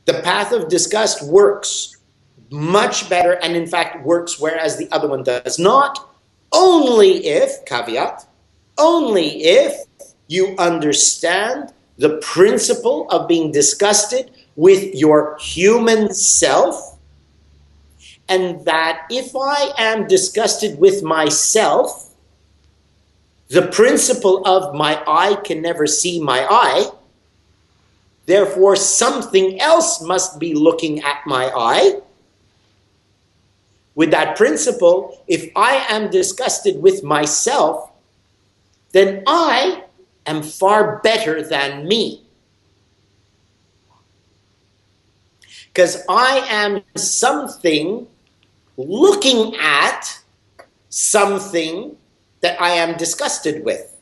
[SPEAKER 2] the path of disgust works much better, and in fact works whereas the other one does not, only if, caveat, only if you understand the principle of being disgusted with your human self, and that if I am disgusted with myself, the principle of my eye can never see my eye, therefore something else must be looking at my eye. With that principle, if I am disgusted with myself, then I am far better than me. Because I am something looking at something that I am disgusted with.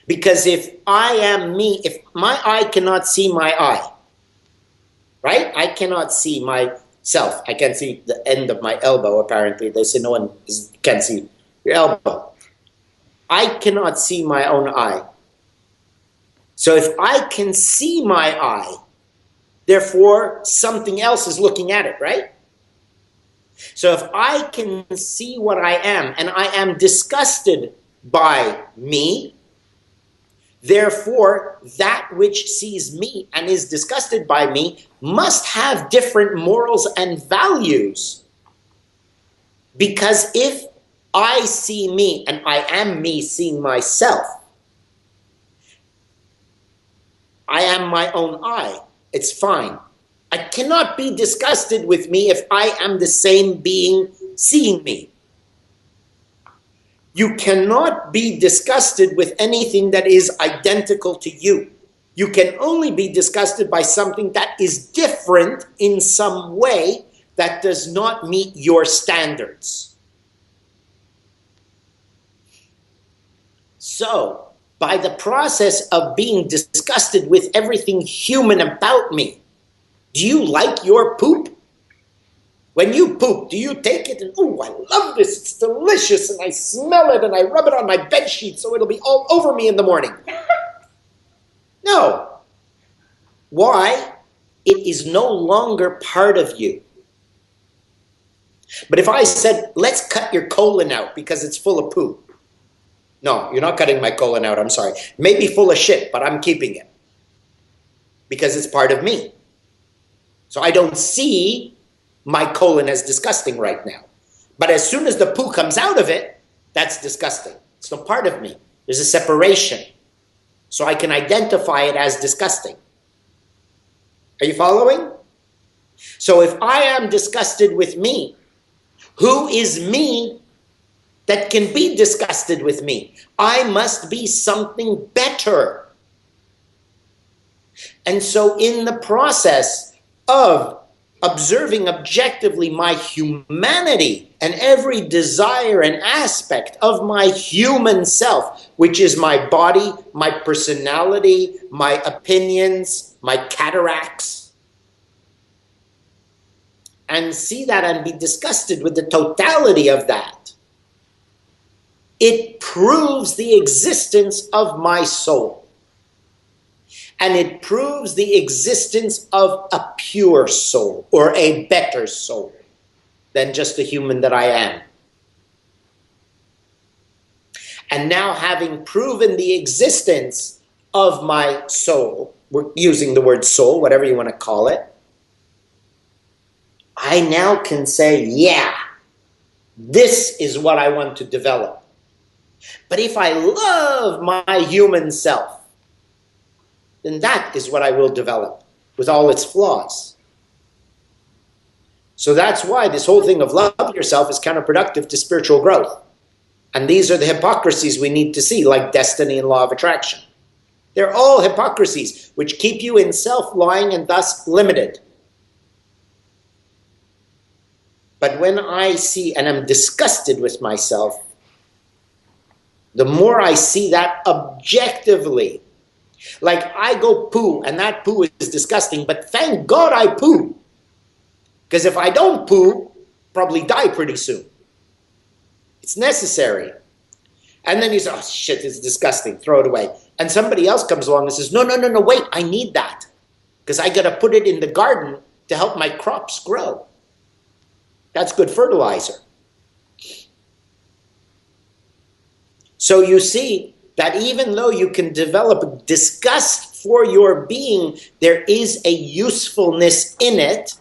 [SPEAKER 2] Because if I am me, if my eye cannot see my eye, right? I cannot see myself. I can see the end of my elbow, apparently. They say no one can see your elbow. I cannot see my own eye. So if I can see my eye, therefore something else is looking at it, right? So if I can see what I am, and I am disgusted by me, therefore that which sees me and is disgusted by me must have different morals and values. Because if I see me and I am me seeing myself, I am my own eye. It's fine. I cannot be disgusted with me if I am the same being seeing me. You cannot be disgusted with anything that is identical to you. You can only be disgusted by something that is different in some way that does not meet your standards. So, by the process of being disgusted with everything human about me, do you like your poop? When you poop, do you take it and, oh, I love this, it's delicious, and I smell it, and I rub it on my bed sheet so it'll be all over me in the morning? No. Why? It is no longer part of you. But if I said, let's cut your colon out because it's full of poop. No, you're not cutting my colon out, I'm sorry. Maybe full of shit, but I'm keeping it. Because it's part of me. So I don't see my colon as disgusting right now. But as soon as the poo comes out of it, that's disgusting. It's no part of me. There's a separation. So I can identify it as disgusting. Are you following? So if I am disgusted with me, who is me that can be disgusted with me? I must be something better. And so in the process of observing objectively my humanity and every desire and aspect of my human self, which is my body, my personality, my opinions, my cataracts, and see that and be disgusted with the totality of that, it proves the existence of my soul. And it proves the existence of a pure soul or a better soul than just the human that I am. And now, having proven the existence of my soul, we're using the word soul, whatever you want to call it, I now can say, yeah, this is what I want to develop. But if I love my human self, then that is what I will develop with all its flaws. So that's why this whole thing of love yourself is counterproductive to spiritual growth. And these are the hypocrisies we need to see, like destiny and law of attraction. They're all hypocrisies which keep you in self-lying and thus limited. But when I see and I'm disgusted with myself, the more I see that objectively, like I go poo and that poo is disgusting, but thank God I poo. Because if I don't poo, probably die pretty soon. It's necessary. And then you say, oh shit, it's disgusting, throw it away. And somebody else comes along and says, no, wait, I need that. Because I got to put it in the garden to help my crops grow. That's good fertilizer. So you see that even though you can develop disgust for your being, there is a usefulness in it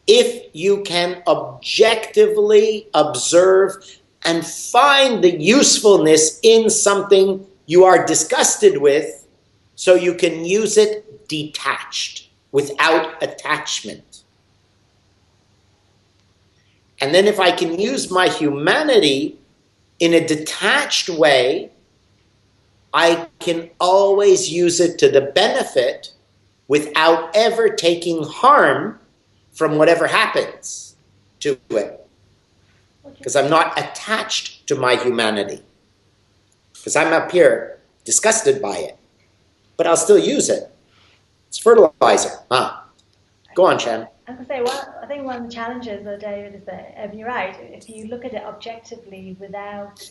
[SPEAKER 2] if you can objectively observe and find the usefulness in something you are disgusted with, so you can use it detached, without attachment. And then if I can use my humanity in a detached way, I can always use it to the benefit without ever taking harm from whatever happens to it. Because I'm not attached to my humanity. Because I'm up here disgusted by it. But I'll still use it. It's fertilizer. Go on, Shan.
[SPEAKER 6] I was going to say, I think one of the challenges, though, David, is that you're right. If you look at it objectively without,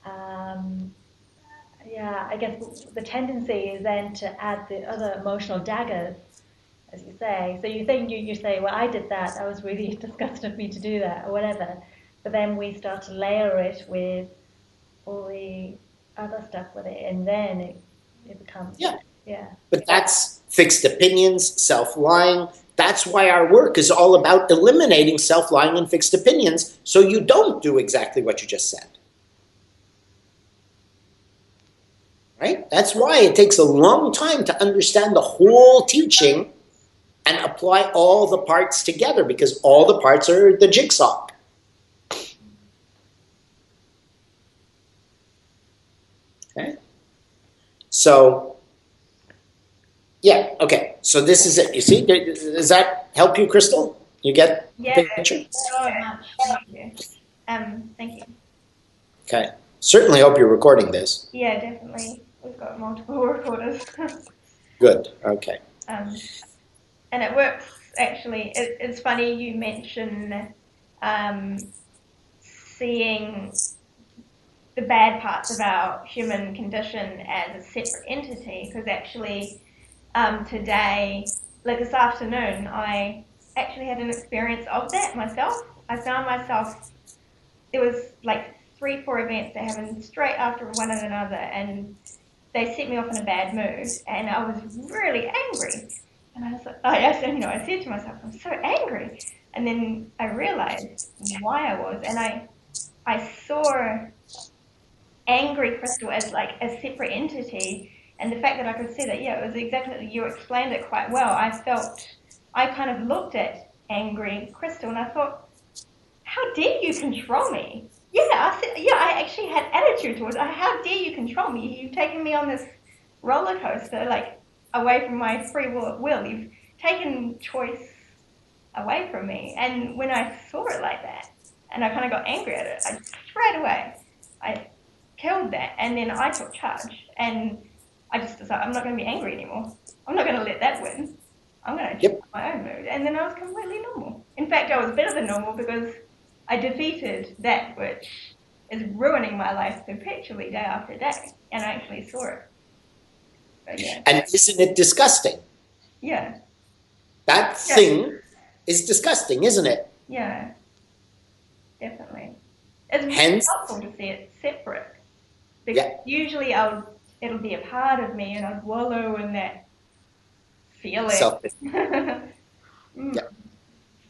[SPEAKER 6] I guess the tendency is then to add the other emotional daggers, as you say. So you think you say, well, I did that. That was really disgusting of me to do that, or whatever. But then we start to layer it with all the other stuff with it, and then it becomes yeah.
[SPEAKER 2] But that's fixed opinions, self-lying. That's why our work is all about eliminating self-lying and fixed opinions, so you don't do exactly what you just said. Right? That's why it takes a long time to understand the whole teaching and apply all the parts together, because all the parts are the jigsaw. Okay? So, yeah, okay. So this is it. You see? Does that help you, Crystal? You get the picture?
[SPEAKER 3] So much. Thank you. Thank you.
[SPEAKER 2] Okay. Certainly hope you're recording this.
[SPEAKER 3] Yeah, definitely. We've got multiple recorders.
[SPEAKER 2] Good. Okay.
[SPEAKER 3] And it works, actually. It's funny you mention seeing the bad parts of our human condition as a separate entity, because actually today, like this afternoon, I actually had an experience of that myself. I found myself, there was like 3-4 events that happened straight after one another, and they set me off in a bad mood, and I was really angry. And I was like, I said to myself, I'm so angry. And then I realized why I was, and I saw angry Crystal as like a separate entity, and the fact that I could see that, it was exactly, you explained it quite well. I kind of looked at angry Crystal and I thought, how dare you control me? I actually had attitude towards it. How dare you control me? You've taken me on this roller coaster, like away from my free will. You've taken choice away from me. And when I saw it like that, and I kind of got angry at it, straight away, I killed that. And then I took charge. And I just decided I'm not going to be angry anymore. I'm not going to let that win. I'm going to choose my own mood. And then I was completely normal. In fact, I was better than normal because I defeated that which is ruining my life perpetually day after day. And I actually saw it. But yeah.
[SPEAKER 2] And isn't it disgusting?
[SPEAKER 3] Yeah.
[SPEAKER 2] That thing is disgusting, isn't it?
[SPEAKER 3] Yeah. Definitely. It's
[SPEAKER 2] Hence,
[SPEAKER 3] helpful to see it separate. Because usually it'll be a part of me and I'd wallow in that feeling.
[SPEAKER 2] Yeah.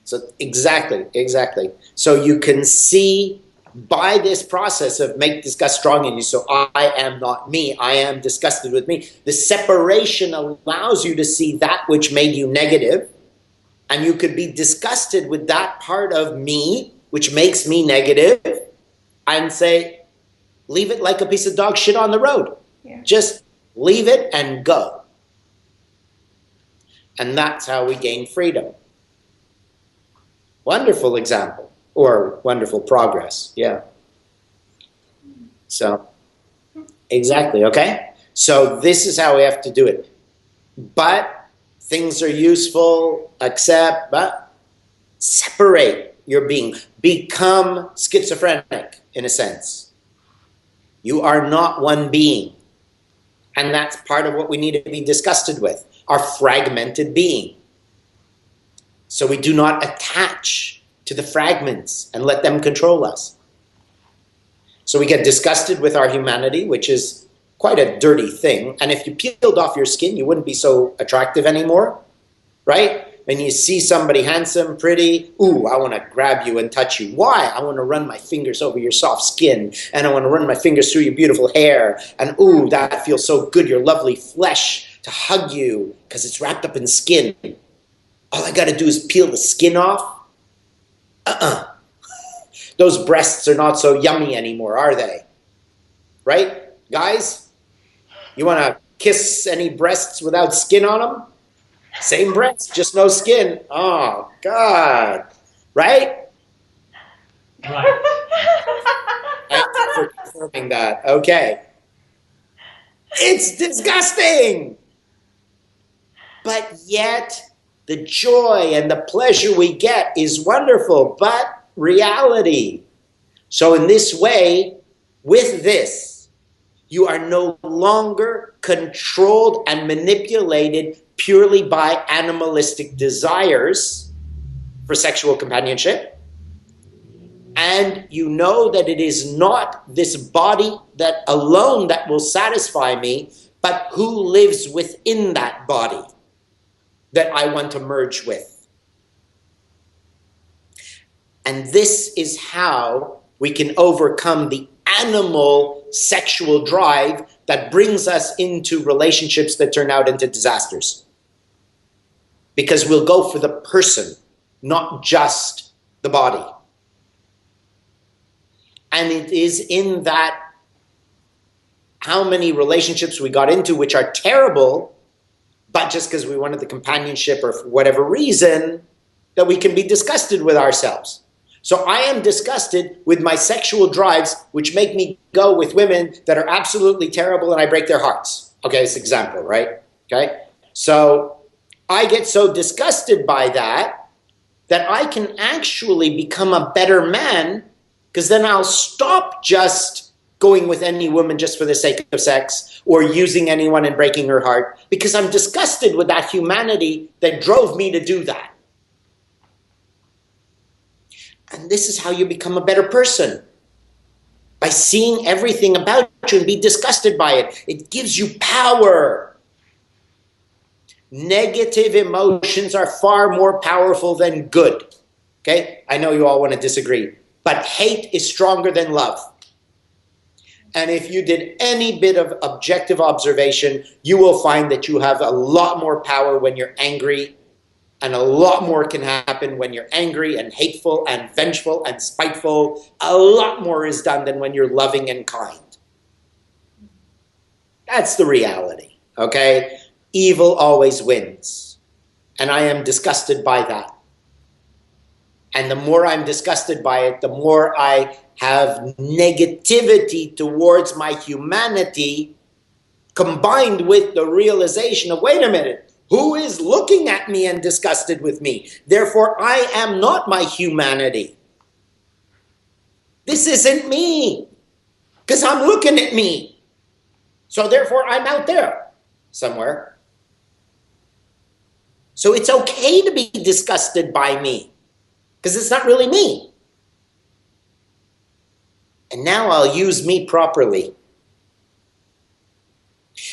[SPEAKER 2] So exactly. So you can see by this process of make disgust strong in you. So I am not me. I am disgusted with me. The separation allows you to see that which made you negative, and you could be disgusted with that part of me which makes me negative, and say, leave it like a piece of dog shit on the road.
[SPEAKER 3] Yeah.
[SPEAKER 2] Just leave it and go. And that's how we gain freedom. Wonderful example, or wonderful progress, yeah. So, exactly, okay? So this is how we have to do it. But things are useful, accept, but separate your being. Become schizophrenic, in a sense. You are not one being. And that's part of what we need to be disgusted with, our fragmented being. So we do not attach to the fragments and let them control us. So we get disgusted with our humanity, which is quite a dirty thing. And if you peeled off your skin, you wouldn't be so attractive anymore, right? When you see somebody handsome, pretty, ooh, I want to grab you and touch you. Why? I want to run my fingers over your soft skin, and I want to run my fingers through your beautiful hair, and ooh, that feels so good, your lovely flesh, to hug you, because it's wrapped up in skin. All I got to do is peel the skin off. Those breasts are not so yummy anymore, are they? Right? Guys, you want to kiss any breasts without skin on them? Same breasts, just no skin. Oh, God. Right?
[SPEAKER 5] Right.
[SPEAKER 2] Thank you for confirming that. Okay. It's disgusting. But yet, the joy and the pleasure we get is wonderful, but reality. So in this way, with this, you are no longer controlled and manipulated purely by animalistic desires for sexual companionship. And you know that it is not this body that alone that will satisfy me, but who lives within that body that I want to merge with. And this is how we can overcome the animal sexual drive that brings us into relationships that turn out into disasters. Because we'll go for the person, not just the body. And it is in that how many relationships we got into which are terrible, but just because we wanted the companionship or for whatever reason, that we can be disgusted with ourselves. So I am disgusted with my sexual drives, which make me go with women that are absolutely terrible and I break their hearts. Okay, it's an example, right? Okay, so I get so disgusted by that I can actually become a better man, because then I'll stop just going with any woman just for the sake of sex or using anyone and breaking her heart, because I'm disgusted with that humanity that drove me to do that. And this is how you become a better person. By seeing everything about you and be disgusted by it. It gives you power. Negative emotions are far more powerful than good. Okay? I know you all want to disagree. But hate is stronger than love. And if you did any bit of objective observation, you will find that you have a lot more power when you're angry. And a lot more can happen when you're angry and hateful and vengeful and spiteful. A lot more is done than when you're loving and kind. That's the reality, okay? Evil always wins. And I am disgusted by that. And the more I'm disgusted by it, the more I have negativity towards my humanity, combined with the realization of, wait a minute, who is looking at me and disgusted with me? Therefore, I am not my humanity. This isn't me, because I'm looking at me. So therefore, I'm out there somewhere. So it's okay to be disgusted by me, because it's not really me. And now I'll use me properly.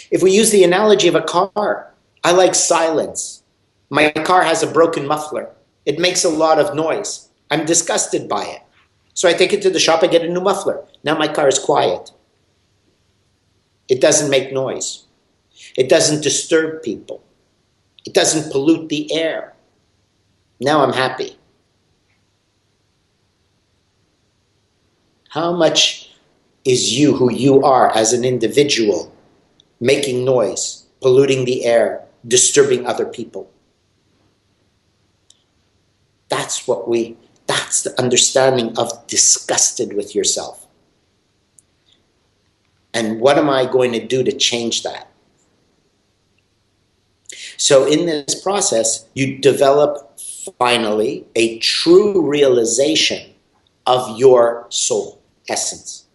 [SPEAKER 2] If we use the analogy of a car, I like silence. My car has a broken muffler. It makes a lot of noise. I'm disgusted by it. So I take it to the shop, I get a new muffler. Now my car is quiet. It doesn't make noise. It doesn't disturb people. It doesn't pollute the air. Now I'm happy. How much is you, who you are as an individual, making noise, polluting the air, disturbing other people? That's the understanding of disgusted with yourself. And what am I going to do to change that? So in this process, you develop finally a true realization of your soul essence.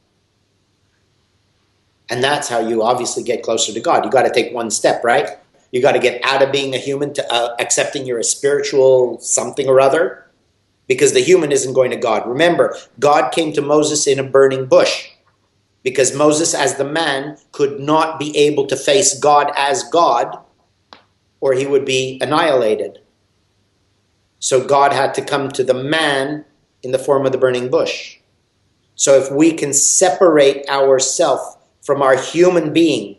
[SPEAKER 2] And that's how you obviously get closer to God. You got to take one step, right? You got to get out of being a human to accepting you're a spiritual something or other, because the human isn't going to God. Remember, God came to Moses in a burning bush because Moses, as the man, could not be able to face God as God, or he would be annihilated. So God had to come to the man in the form of the burning bush. So if we can separate ourselves from our human being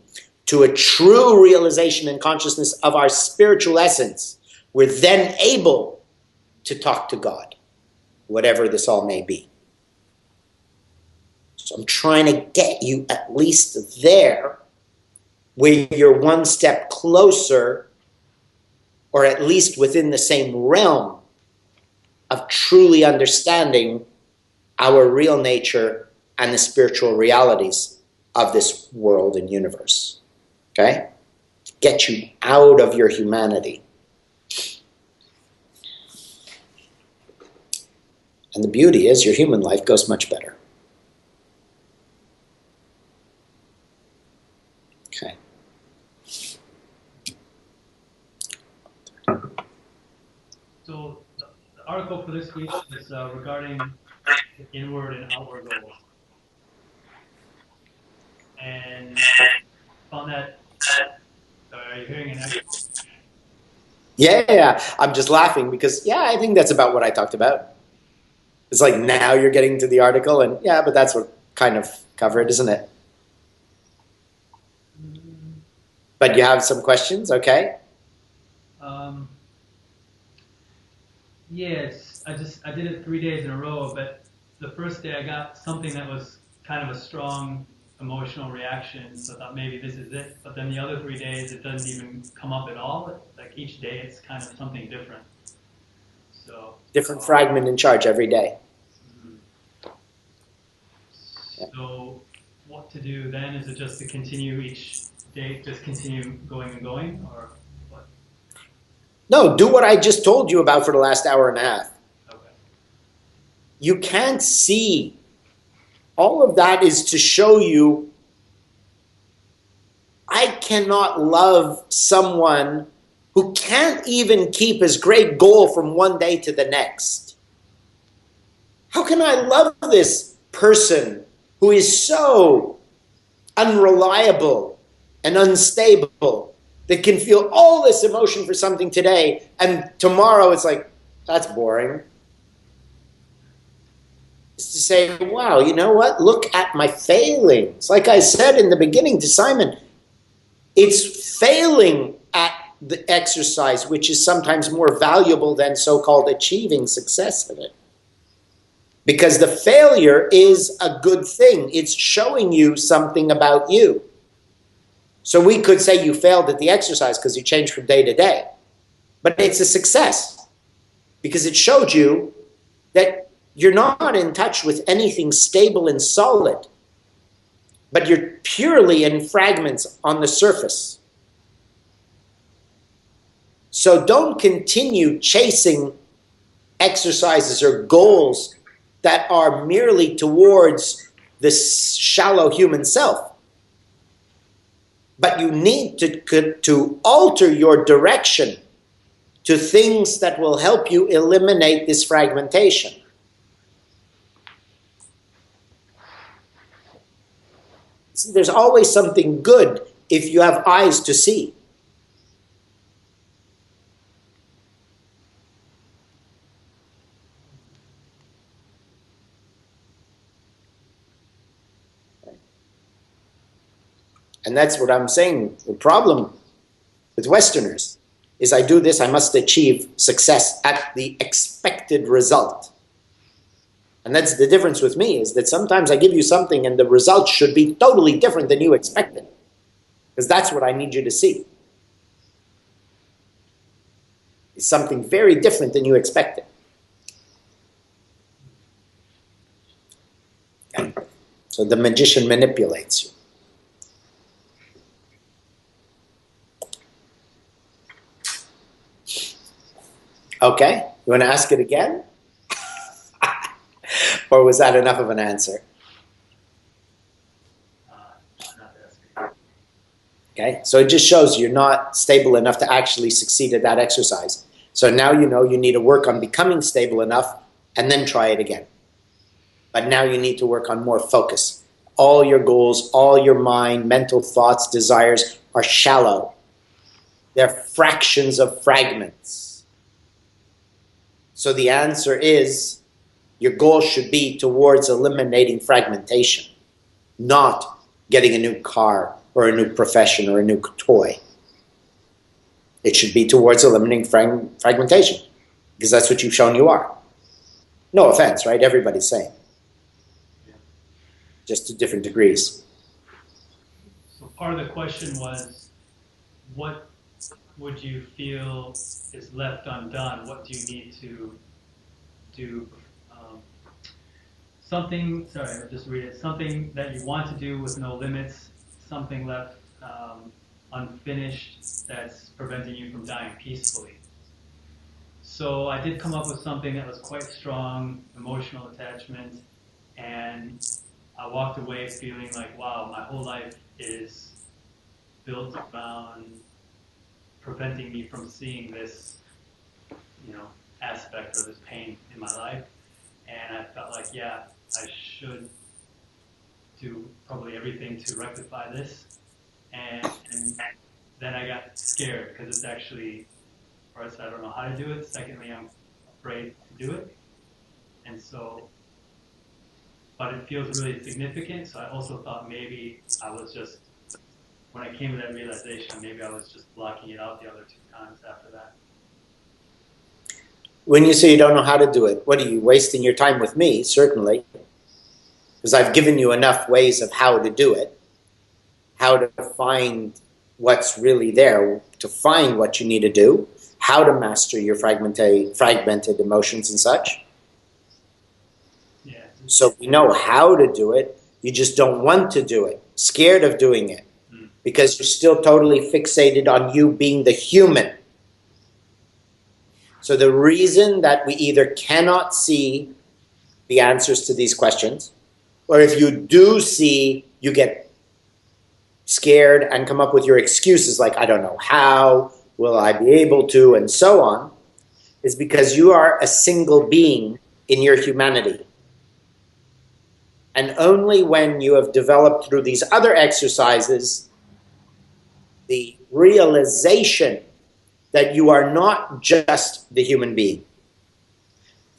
[SPEAKER 2] to a true realization and consciousness of our spiritual essence, we're then able to talk to God, whatever this all may be. So I'm trying to get you at least there, where you're one step closer, or at least within the same realm of truly understanding our real nature and the spiritual realities of this world and universe. Okay? Get you out of your humanity. And the beauty is your human life goes much better. Okay.
[SPEAKER 5] So the article for this week is regarding the inward and outward goals. And found that, are you hearing an echo?
[SPEAKER 2] Yeah, I'm just laughing because, yeah, I think that's about what I talked about. It's like now you're getting to the article, and yeah, but that's what kind of covered, isn't it? But you have some questions, okay?
[SPEAKER 5] Yes, I did it 3 days in a row, but the first day I got something that was kind of a strong emotional reaction, so I thought maybe this is it. But then the other 3 days it doesn't even come up at all. Like each day it's kind of something different. So
[SPEAKER 2] Different fragment in charge every day.
[SPEAKER 5] So what to do then? Is it just to continue each day, just continue going and going, or what?
[SPEAKER 2] No, do what I just told you about for the last hour and a half.
[SPEAKER 5] Okay.
[SPEAKER 2] You can't see. All of that is to show you I cannot love someone who can't even keep his great goal from one day to the next. How can I love this person who is so unreliable and unstable, that can feel all this emotion for something today, and tomorrow it's like, that's boring? It's to say, wow, you know what? Look at my failings. Like I said in the beginning to Simon, it's failing at the exercise which is sometimes more valuable than so-called achieving success in it. Because the failure is a good thing. It's showing you something about you. So we could say you failed at the exercise because you changed from day to day. But it's a success because it showed you that you're not in touch with anything stable and solid, but you're purely in fragments on the surface. So don't continue chasing exercises or goals that are merely towards the shallow human self. But you need to alter your direction to things that will help you eliminate this fragmentation. See, there's always something good if you have eyes to see. And that's what I'm saying. The problem with Westerners is I do this, I must achieve success at the expected result. And that's the difference with me, is that sometimes I give you something and the result should be totally different than you expected. Because that's what I need you to see. It's something very different than you expected. Okay. So the magician manipulates you. Okay, you want to ask it again? Or was that enough of an answer?
[SPEAKER 5] Not asking.
[SPEAKER 2] Okay, so it just shows you're not stable enough to actually succeed at that exercise. So now you know you need to work on becoming stable enough and then try it again. But now you need to work on more focus. All your goals, all your mind, mental thoughts, desires are shallow. They're fractions of fragments. So the answer is, your goal should be towards eliminating fragmentation, not getting a new car or a new profession or a new toy. It should be towards eliminating fragmentation, because that's what you've shown you are. No offense, right? Everybody's saying. Just to different degrees.
[SPEAKER 5] So part of the question was, what would you feel is left undone? What do you need to do? Something, sorry, I'll just read it. Something that you want to do with no limits, something left unfinished that's preventing you from dying peacefully. So I did come up with something that was quite strong, emotional attachment, and I walked away feeling like, wow, my whole life is built around preventing me from seeing this, aspect or this pain in my life. And I felt like, yeah, I should do probably everything to rectify this. And then I got scared because it's actually, first, I don't know how to do it. Secondly, I'm afraid to do it. And so, but it feels really significant. So I also thought maybe I was just, when I came to that realization, maybe I was just blocking it out the other 2 times after that.
[SPEAKER 2] When you say you don't know how to do it, what are you wasting your time with me? Certainly. Because I've given you enough ways of how to do it, how to find what's really there, to find what you need to do, how to master your fragmented emotions and such.
[SPEAKER 5] Yeah.
[SPEAKER 2] So we know how to do it, you just don't want to do it, scared of doing it, because you're still totally fixated on you being the human. So the reason that we either cannot see the answers to these questions, or if you do see, you get scared and come up with your excuses like, I don't know how, will I be able to, and so on, is because you are a single being in your humanity. And only when you have developed through these other exercises the realization that you are not just the human being,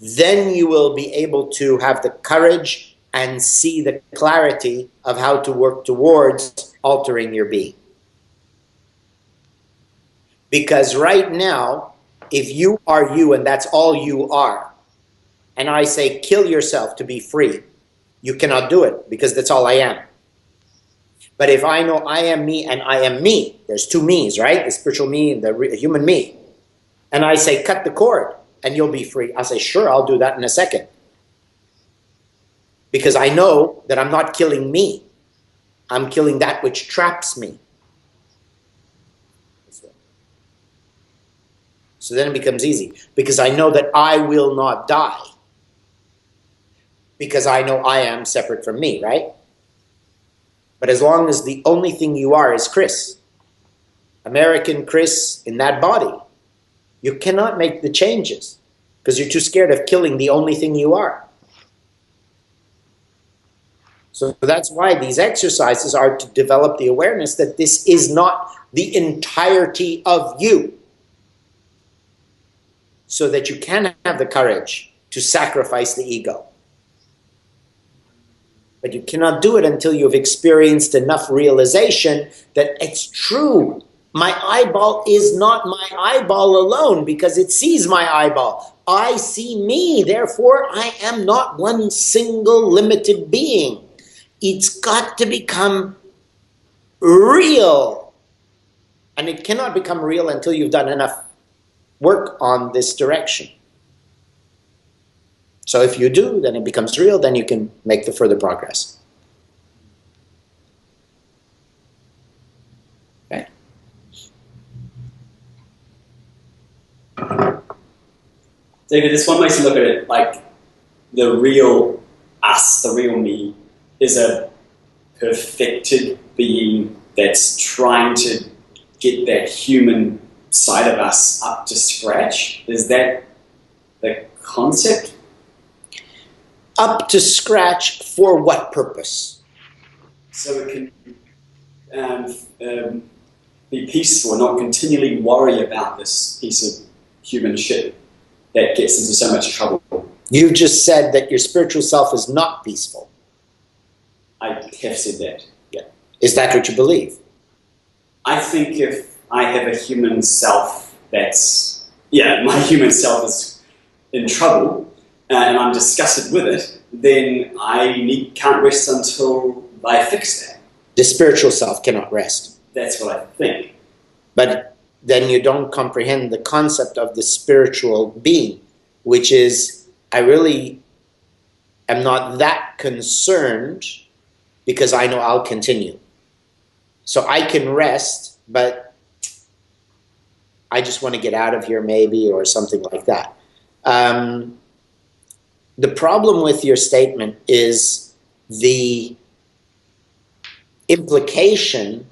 [SPEAKER 2] then you will be able to have the courage and see the clarity of how to work towards altering your being. Because right now, if you are you and that's all you are, and I say kill yourself to be free, you cannot do it because that's all I am. But if I know I am me and I am me, there's 2 me's, right? The spiritual me and the human me. And I say cut the cord and you'll be free. I'll say sure, I'll do that in a second. Because I know that I'm not killing me. I'm killing that which traps me. So then it becomes easy. Because I know that I will not die. Because I know I am separate from me, right? But as long as the only thing you are is Chris, American Chris in that body, you cannot make the changes because you're too scared of killing the only thing you are. So that's why these exercises are to develop the awareness that this is not the entirety of you, so that you can have the courage to sacrifice the ego. But you cannot do it until you've experienced enough realization that it's true. My eyeball is not my eyeball alone because it sees my eyeball. I see me, therefore I am not one single limited being. It's got to become real. And it cannot become real until you've done enough work on this direction. So if you do, then it becomes real, then you can make the further progress. Okay.
[SPEAKER 7] David, this one way to look at it, like the real us, the real me, is a perfected being that's trying to get that human side of us up to scratch. Is that the concept?
[SPEAKER 2] Up to scratch for what purpose?
[SPEAKER 7] So it can be peaceful, not continually worry about this piece of human shit that gets into so much trouble.
[SPEAKER 2] You just said that your spiritual self is not peaceful.
[SPEAKER 7] I have said that, yeah.
[SPEAKER 2] Is that what you believe?
[SPEAKER 7] I think if I have a human self that's, my human self is in trouble and I'm disgusted with it, then I can't rest until I fix that.
[SPEAKER 2] The spiritual self cannot rest.
[SPEAKER 7] That's what I think.
[SPEAKER 2] But then you don't comprehend the concept of the spiritual being, which is, I really am not that concerned because I know I'll continue. So I can rest, but I just want to get out of here maybe, or something like that. The problem with your statement is the implication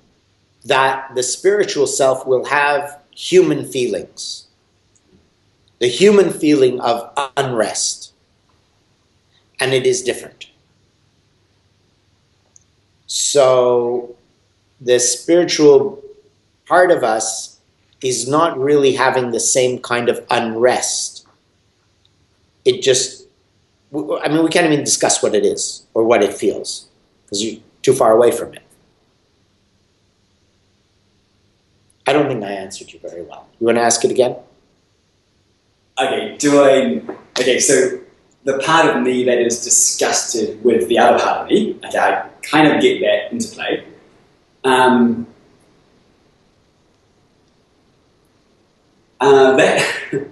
[SPEAKER 2] that the spiritual self will have human feelings. The human feeling of unrest. And it is different. So the spiritual part of us is not really having the same kind of unrest. It just, I mean, we can't even discuss what it is or what it feels because you're too far away from it. I don't think I answered you very well. You want to ask it again?
[SPEAKER 7] Okay, so the part of me that is disgusted with the other part of me, okay, I kind of get that interplay. That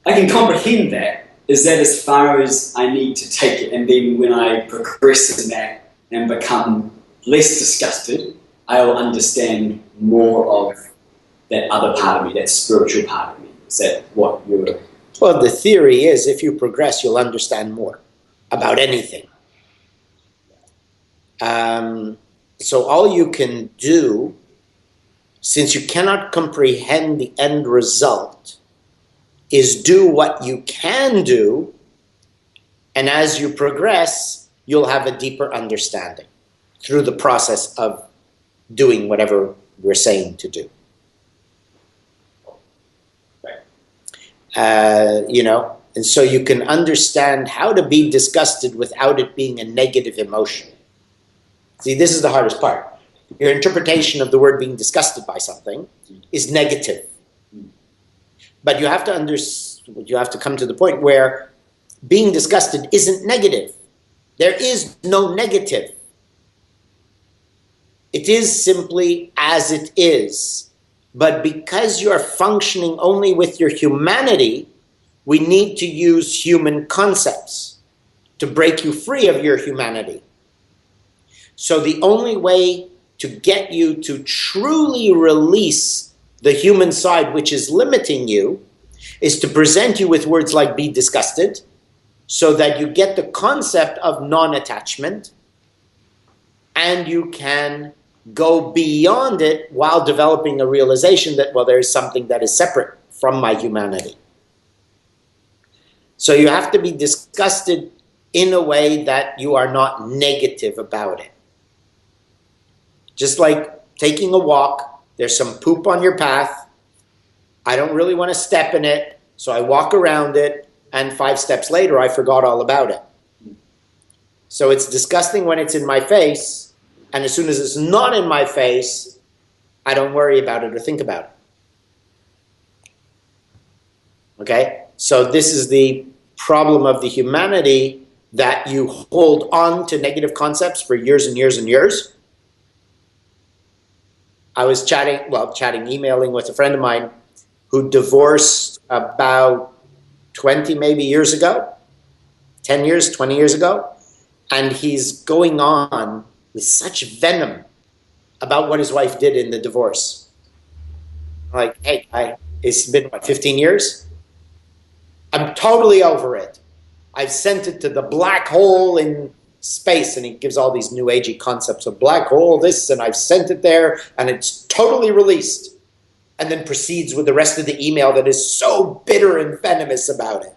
[SPEAKER 7] I can comprehend that. Is that as far as I need to take it? And then when I progress in that and become less disgusted, I will understand more of that other part of me, that spiritual part of me. Is that what you're...
[SPEAKER 2] Well, the theory is if you progress, you'll understand more about anything. So all you can do, since you cannot comprehend the end result, is do what you can do, and as you progress, you'll have a deeper understanding through the process of doing whatever we're saying to do. And so you can understand how to be disgusted without it being a negative emotion. See, this is the hardest part. Your interpretation of the word being disgusted by something is negative. But you have to come to the point where being disgusted isn't negative. There is no negative. It is simply as it is. But because you are functioning only with your humanity, we need to use human concepts to break you free of your humanity. So the only way to get you to truly release the human side which is limiting you is to present you with words like be disgusted, so that you get the concept of non-attachment and you can go beyond it while developing a realization that, well, there is something that is separate from my humanity. So you have to be disgusted in a way that you are not negative about it. Just like taking a walk, there's some poop on your path. I don't really want to step in it, so I walk around it, and 5 steps later, I forgot all about it. So it's disgusting when it's in my face, and as soon as it's not in my face, I don't worry about it or think about it. Okay? So this is the problem of the humanity, that you hold on to negative concepts for years and years and years. I was emailing with a friend of mine who divorced about 20 maybe years ago, 10 years, 20 years ago, and he's going on with such venom about what his wife did in the divorce. I'm like, hey, it's been, what, 15 years? I'm totally over it. I've sent it to the black hole in space, and he gives all these new agey concepts of black hole, this, and I've sent it there, and it's totally released. And then proceeds with the rest of the email that is so bitter and venomous about it.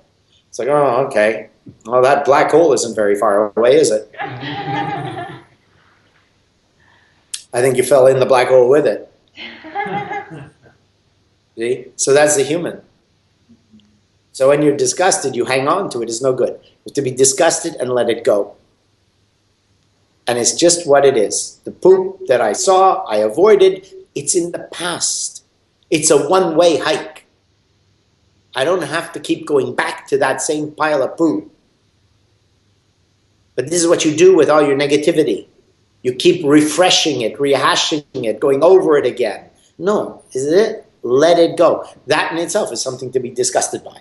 [SPEAKER 2] It's like, oh, okay. Well, that black hole isn't very far away, is it? I think you fell in the black hole with it. See? So that's the human. So when you're disgusted, you hang on to it. It's no good. You have to be disgusted and let it go. And it's just what it is. The poop that I saw, I avoided. It's in the past. It's a one-way hike. I don't have to keep going back to that same pile of poop. But this is what you do with all your negativity. You keep refreshing it, rehashing it, going over it again. No, is it? Let it go. That in itself is something to be disgusted by.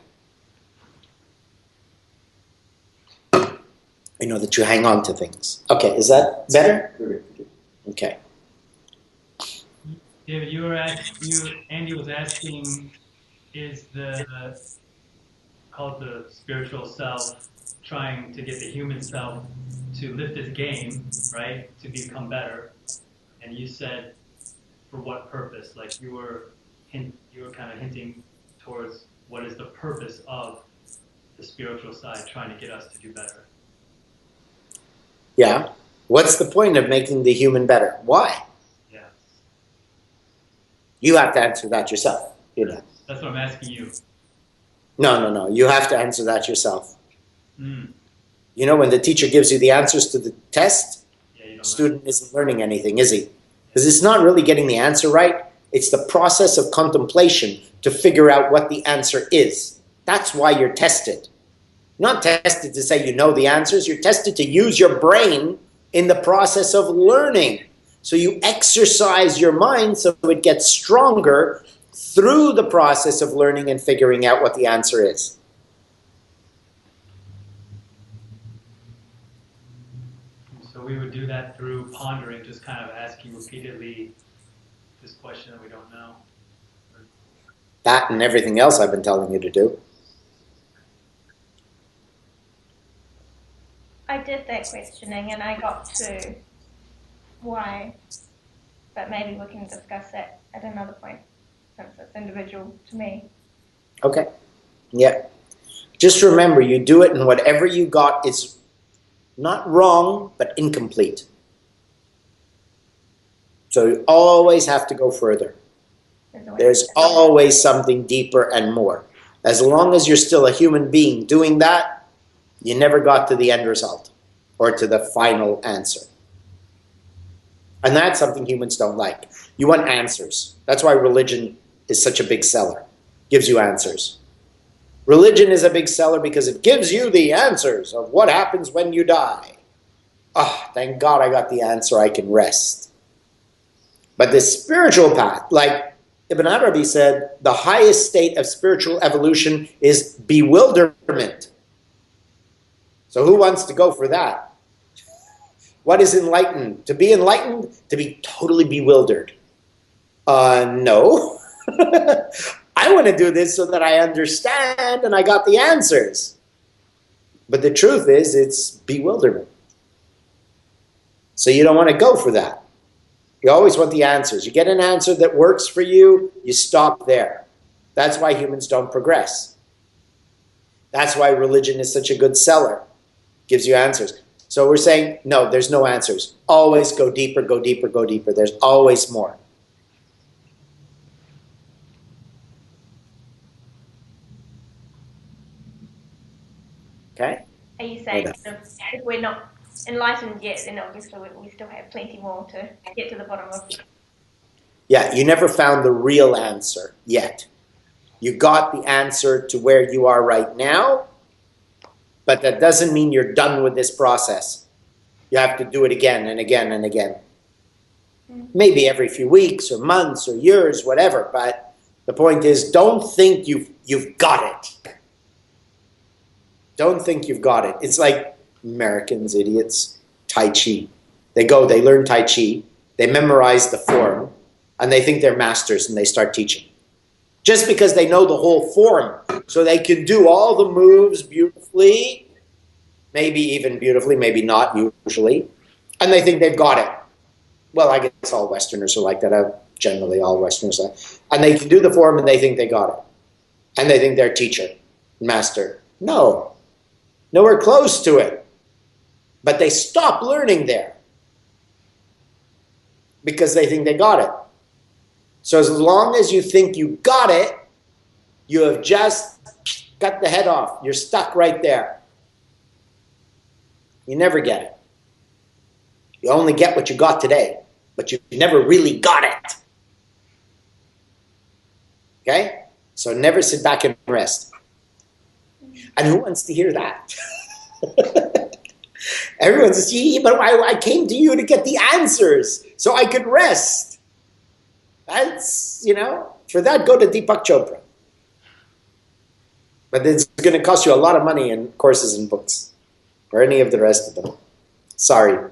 [SPEAKER 2] I know that you hang on to things. Okay, is that better? Okay.
[SPEAKER 5] David, Andy was asking, is called the spiritual self trying to get the human self to lift its game, right, to become better? And you said, for what purpose? Like you were kind of hinting towards what is the purpose of the spiritual side trying to get us to do better.
[SPEAKER 2] Yeah. What's the point of making the human better? Why?
[SPEAKER 5] Yeah.
[SPEAKER 2] You have to answer that yourself. You know.
[SPEAKER 5] That's what I'm asking you.
[SPEAKER 2] No. You have to answer that yourself.
[SPEAKER 5] Mm.
[SPEAKER 2] You know, when the teacher gives you the answers to the test,
[SPEAKER 5] the
[SPEAKER 2] student isn't learning anything, is he? Because it's not really getting the answer right. It's the process of contemplation to figure out what the answer is. That's why you're tested. You're not tested to say you know the answers. You're tested to use your brain in the process of learning. So you exercise your mind so it gets stronger through the process of learning and figuring out what the answer is.
[SPEAKER 5] So we would do that through pondering, just kind of asking repeatedly this question that we don't know.
[SPEAKER 2] That and everything else I've been telling you to do.
[SPEAKER 3] I did that questioning and I got to why, but maybe we can discuss that at another point since it's individual to me.
[SPEAKER 2] Okay. Yeah. Just remember, you do it and whatever you got is not wrong, but incomplete. So you always have to go further. There's always something deeper and more. As long as you're still a human being doing that, you never got to the end result or to the final answer. And that's something humans don't like. You want answers. That's why religion is such a big seller. Gives you answers. Religion is a big seller because it gives you the answers of what happens when you die. Oh, thank God I got the answer. I can rest. But the spiritual path, like Ibn Arabi said, the highest state of spiritual evolution is bewilderment. So who wants to go for that? What is enlightened? To be enlightened? To be totally bewildered. No. I want to do this so that I understand and I got the answers. But the truth is, it's bewilderment. So you don't want to go for that. You always want the answers. You get an answer that works for you, you stop there. That's why humans don't progress. That's why religion is such a good seller. Gives you answers. So we're saying, no, there's no answers. Always go deeper, go deeper, go deeper. There's always more. Okay?
[SPEAKER 3] Are you saying if we're not enlightened yet, then obviously we still have plenty more to get to the bottom of.
[SPEAKER 2] Yeah, you never found the real answer yet. You got the answer to where you are right now, but that doesn't mean you're done with this process. You have to do it again and again and again. Maybe every few weeks or months or years, whatever, but the point is, don't think you've got it. Don't think you've got it. It's like Americans, idiots, Tai Chi. They go, they learn Tai Chi, they memorize the form, and they think they're masters and they start teaching. Just because they know the whole form, so they can do all the moves beautifully, maybe even beautifully, maybe not usually, and they think they've got it. Well, I guess all Westerners are like that. Generally, all Westerners are. And they can do the form and they think they got it. And they think they're teacher, master. No, nowhere close to it. But they stop learning there because they think they got it. So as long as you think you got it, you have just cut the head off. You're stuck right there. You never get it. You only get what you got today, but you never really got it. Okay? So never sit back and rest. And who wants to hear that? Everyone says, "Gee, but I came to you to get the answers so I could rest." That's, for that, go to Deepak Chopra. But it's going to cost you a lot of money in courses and books, or any of the rest of them. Sorry.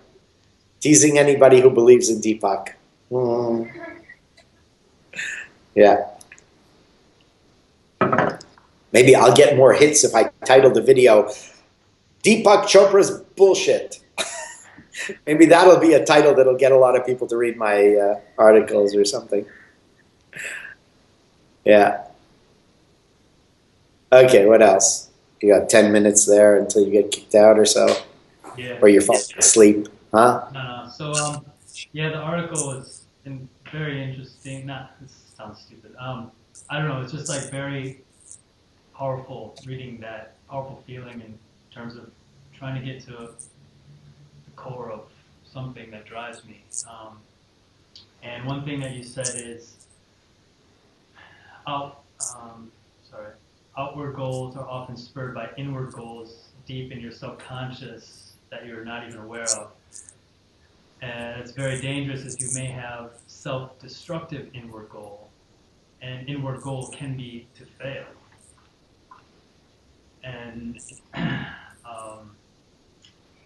[SPEAKER 2] Teasing anybody who believes in Deepak. Yeah. Maybe I'll get more hits if I title the video, Deepak Chopra's Bullshit. Maybe that'll be a title that'll get a lot of people to read my articles or something. Yeah. Okay, what else? You got 10 minutes there until you get kicked out or so?
[SPEAKER 5] Yeah.
[SPEAKER 2] Or you're falling asleep, huh?
[SPEAKER 5] No. So, yeah, the article is very interesting. This sounds stupid. I don't know. It's just like very powerful reading that, powerful feeling in terms of trying to get to the core of something that drives me. And one thing that you said is outward goals are often spurred by inward goals deep in your subconscious that you're not even aware of. And it's very dangerous if you may have self-destructive inward goal. And inward goal can be to fail. And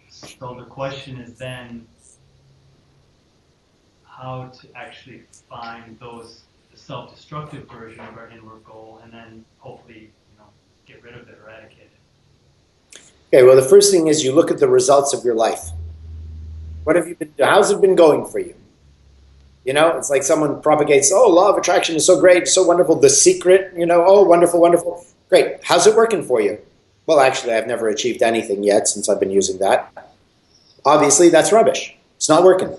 [SPEAKER 5] so the question is then how to actually find the self-destructive version of our inward goal, and then hopefully, get rid of it, eradicate it.
[SPEAKER 2] Okay, well, the first thing is you look at the results of your life. What have you been doing? How's it been going for you? It's like someone propagates, oh, law of attraction is so great, so wonderful. The secret, oh, wonderful, wonderful. Great. How's it working for you? Well, actually, I've never achieved anything yet since I've been using that. Obviously, that's rubbish. It's not working.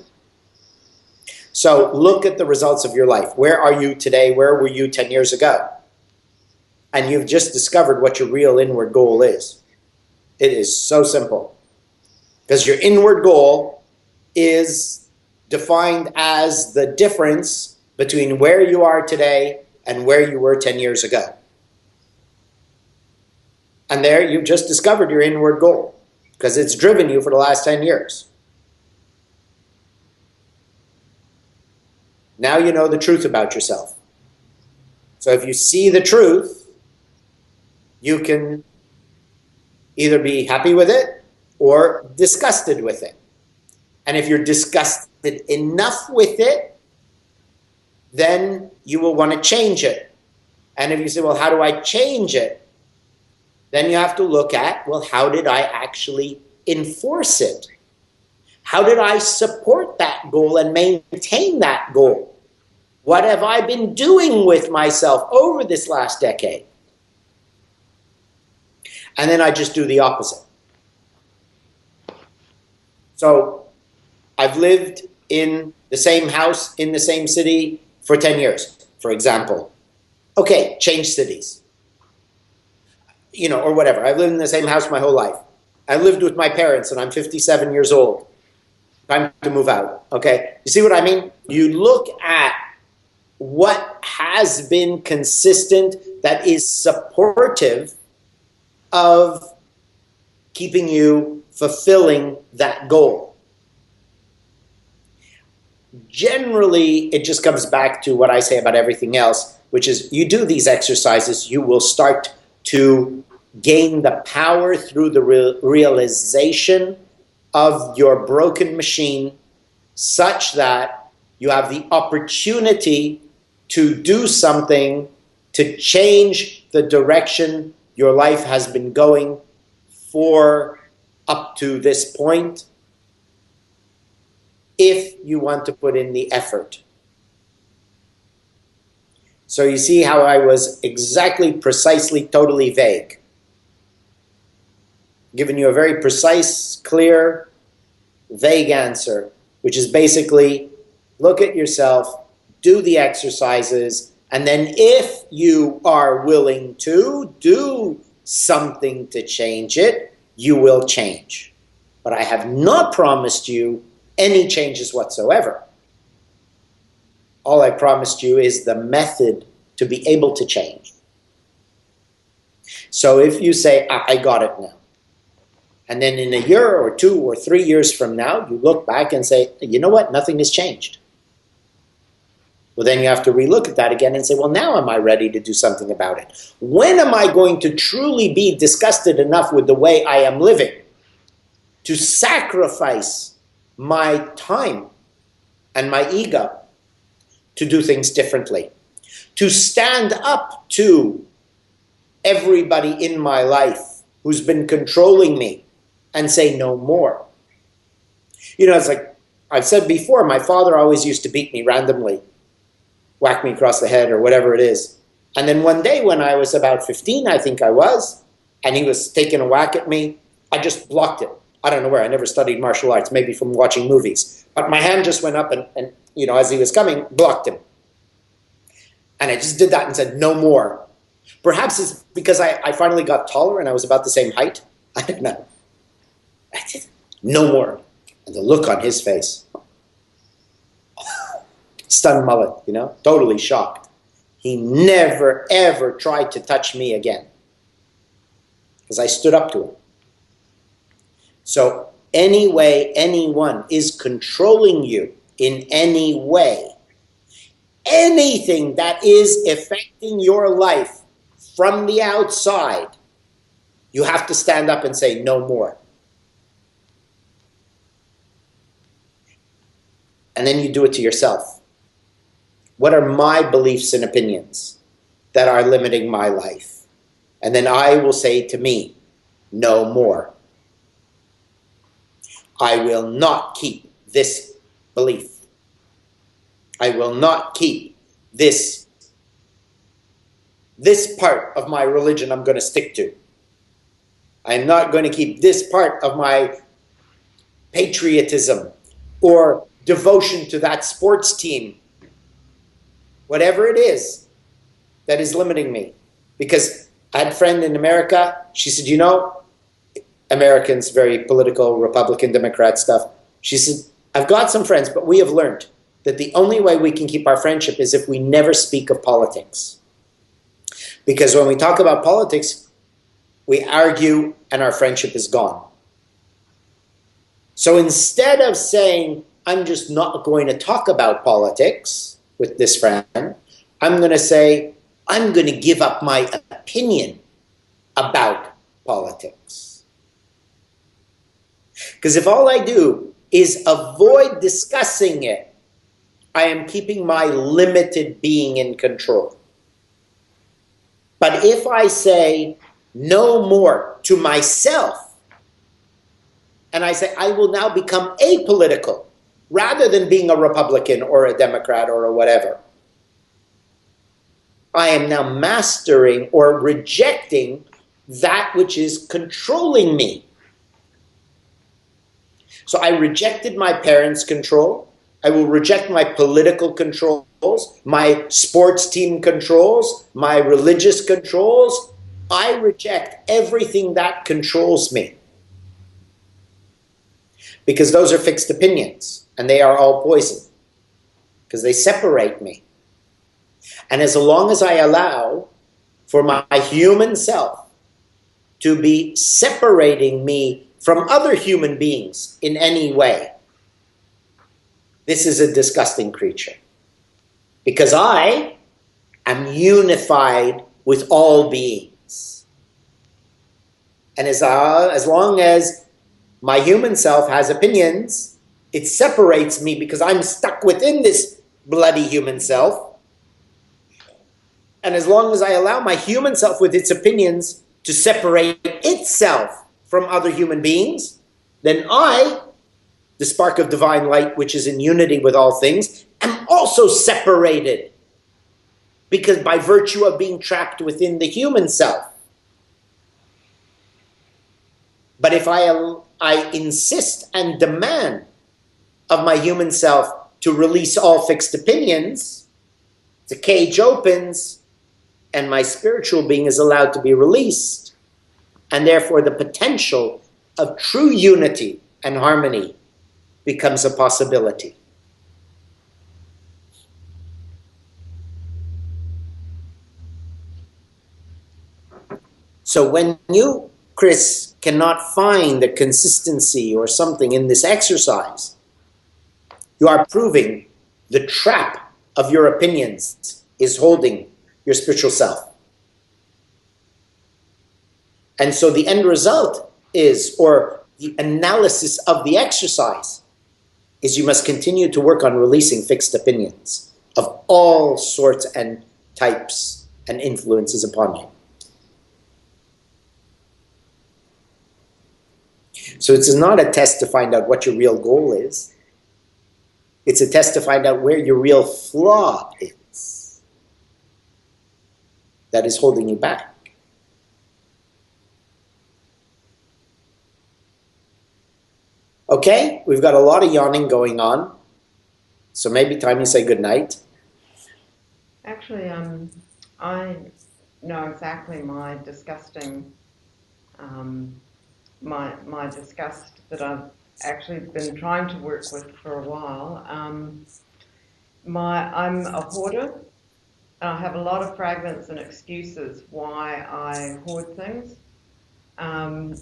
[SPEAKER 2] So look at the results of your life. Where are you today? Where were you 10 years ago? And you've just discovered what your real inward goal is. It is so simple. Because your inward goal is defined as the difference between where you are today and where you were 10 years ago. And there you've just discovered your inward goal because it's driven you for the last 10 years. Now you know the truth about yourself. So if you see the truth, you can either be happy with it or disgusted with it. And if you're disgusted enough with it, then you will want to change it. And if you say, well, how do I change it? Then you have to look at, well, how did I actually enforce it? How did I support that goal and maintain that goal? What have I been doing with myself over this last decade? And then I just do the opposite. So I've lived in the same house, in the same city for 10 years, for example. Okay, change cities. Or whatever. I've lived in the same house my whole life. I lived with my parents and I'm 57 years old. Time to move out. Okay? You see what I mean? You look at what has been consistent that is supportive of keeping you fulfilling that goal. Generally, it just comes back to what I say about everything else, which is you do these exercises, you will start to gain the power through the realization of your broken machine such that you have the opportunity to do something to change the direction your life has been going for up to this point, if you want to put in the effort. So you see how I was exactly, precisely, totally vague. Giving you a very precise, clear, vague answer, which is basically look at yourself, do the exercises, and then if you are willing to do something to change it, you will change. But I have not promised you any changes whatsoever. All I promised you is the method to be able to change. So if you say, I got it now, and then in a year or 2 or 3 years from now, you look back and say, you know what, nothing has changed. Well, then you have to relook at that again and say, well, now am I ready to do something about it? When am I going to truly be disgusted enough with the way I am living to sacrifice my time and my ego to do things differently? To stand up to everybody in my life who's been controlling me and say no more. You know, it's like I've said before, my father always used to beat me randomly, whack me across the head or whatever it is. And then one day when I was about 15, I think I was, and he was taking a whack at me, I just blocked it. I don't know where. I never studied martial arts, maybe from watching movies. But my hand just went up and you know, as he was coming, blocked him. And I just did that and said, no more. Perhaps it's because I finally got taller and I was about the same height. I don't know. I did no more. And the look on his face. Stunned mullet, you know, totally shocked. He never, ever tried to touch me again. Because I stood up to him. So any way anyone is controlling you in any way, anything that is affecting your life from the outside, you have to stand up and say no more. And then you do it to yourself. What are my beliefs and opinions that are limiting my life? And then I will say to me, no more. I will not keep this belief. I will not keep this part of my religion I'm going to stick to. I'm not going to keep this part of my patriotism or devotion to that sports team. Whatever it is that is limiting me. Because I had a friend in America, she said, you know, Americans, very political, Republican, Democrat stuff. She said, I've got some friends, but we have learned that the only way we can keep our friendship is if we never speak of politics. Because when we talk about politics, we argue and our friendship is gone. So instead of saying, I'm just not going to talk about politics with this friend, I'm going to say, I'm going to give up my opinion about politics. Because if all I do is avoid discussing it, I am keeping my limited being in control. But if I say no more to myself, and I say I will now become apolitical, rather than being a Republican or a Democrat or a whatever, I am now mastering or rejecting that which is controlling me. So I rejected my parents' control. I will reject my political controls, my sports team controls, my religious controls. I reject everything that controls me. because those are fixed opinions, and they are all poison, because they separate me. And as long as I allow for my human self to be separating me from other human beings in any way, this is a disgusting creature. Because I am unified with all beings. And as long as my human self has opinions, it separates me because I'm stuck within this bloody human self. And as long as I allow my human self with its opinions to separate itself from other human beings, then I, the spark of divine light, which is in unity with all things, am also separated. Because by virtue of being trapped within the human self. But if I insist and demand of my human self to release all fixed opinions, the cage opens and my spiritual being is allowed to be released, and therefore the potential of true unity and harmony becomes a possibility. So when you, Chris, cannot find a consistency or something in this exercise, you are proving the trap of your opinions is holding your spiritual self. And so the end result is, or the analysis of the exercise, is you must continue to work on releasing fixed opinions of all sorts and types and influences upon you. So it's not a test to find out what your real goal is. It's a test to find out where your real flaw is that is holding you back. Okay, we've got a lot of yawning going on, so maybe time you say goodnight.
[SPEAKER 1] Actually, I know exactly my disgusting, my disgust that I've actually been trying to work with for a while. I'm a hoarder. I have a lot of fragments and excuses why I hoard things, and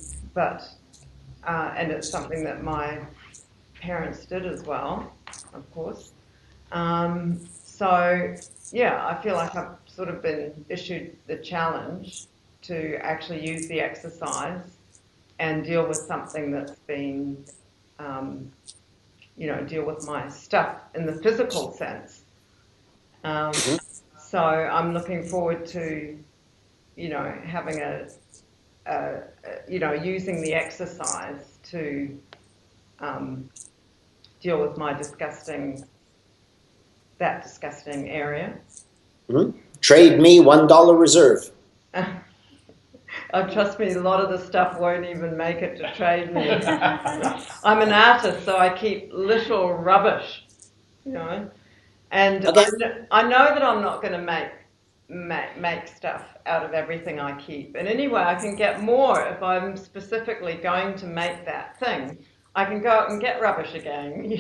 [SPEAKER 1] it's something that my parents did as well, of course. So yeah, I feel like I've sort of been issued the challenge to actually use the exercise and deal with something that's been, deal with my stuff in the physical sense. So I'm looking forward to, having using the exercise to deal with my disgusting area.
[SPEAKER 2] Mm-hmm. Trade me $1 reserve.
[SPEAKER 1] Oh, trust me, a lot of the stuff won't even make it to trade me. I'm an artist, so I keep little rubbish, And
[SPEAKER 2] Okay.
[SPEAKER 1] I know that I'm not going to make stuff out of everything I keep. And anyway, I can get more if I'm specifically going to make that thing. I can go out and get rubbish again,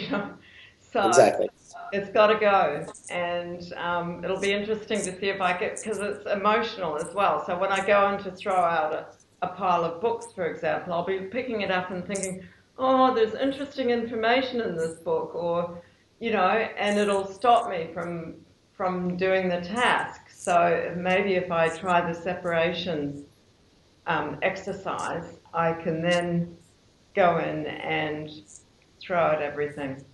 [SPEAKER 1] So
[SPEAKER 2] Exactly.
[SPEAKER 1] it's got to go. And it'll be interesting to see if I get, because it's emotional as well. So when I go in to throw out a pile of books, for example, I'll be picking it up and thinking, oh, there's interesting information in this book, or and it'll stop me from doing the task. So maybe if I try the separation exercise, I can then go in and throw out everything.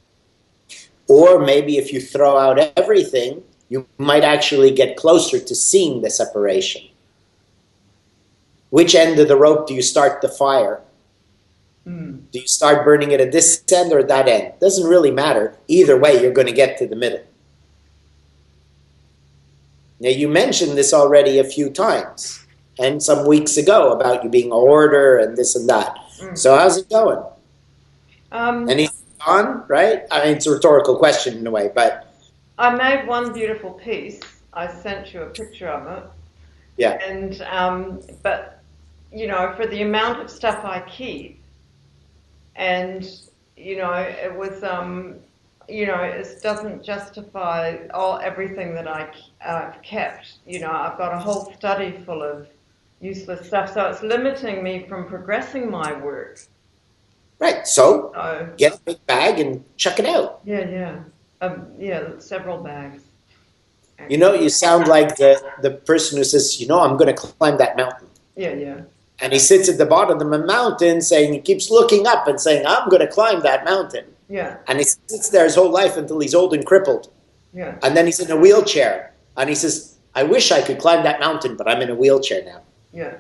[SPEAKER 2] Or maybe if you throw out everything, you might actually get closer to seeing the separation. Which end of the rope do you start the fire? Do you start burning it at this end or that end? Doesn't really matter. Either way, you're going to get to the middle. Now, you mentioned this already a few times, and some weeks ago, about you being a hoarder and this and that. So how's it going? Anything on, right? I mean, it's a rhetorical question in a way, but...
[SPEAKER 1] I made one beautiful piece. I sent you a picture of it.
[SPEAKER 2] Yeah.
[SPEAKER 1] And, but, for the amount of stuff I keep, and, it was, it doesn't justify everything that I've kept. I've got a whole study full of useless stuff, so it's limiting me from progressing my work.
[SPEAKER 2] Right. So
[SPEAKER 1] So,
[SPEAKER 2] get a big bag and chuck it out.
[SPEAKER 1] yeah. Several bags.
[SPEAKER 2] You sound like the person who says, I'm going to climb that mountain.
[SPEAKER 1] Yeah.
[SPEAKER 2] And he sits at the bottom of the mountain saying, he keeps looking up and saying, I'm going to climb that mountain.
[SPEAKER 1] Yeah.
[SPEAKER 2] And he sits there his whole life until he's old and crippled.
[SPEAKER 1] Yeah.
[SPEAKER 2] And then he's in a wheelchair. And he says, I wish I could climb that mountain, but I'm in a wheelchair now.
[SPEAKER 1] Yeah.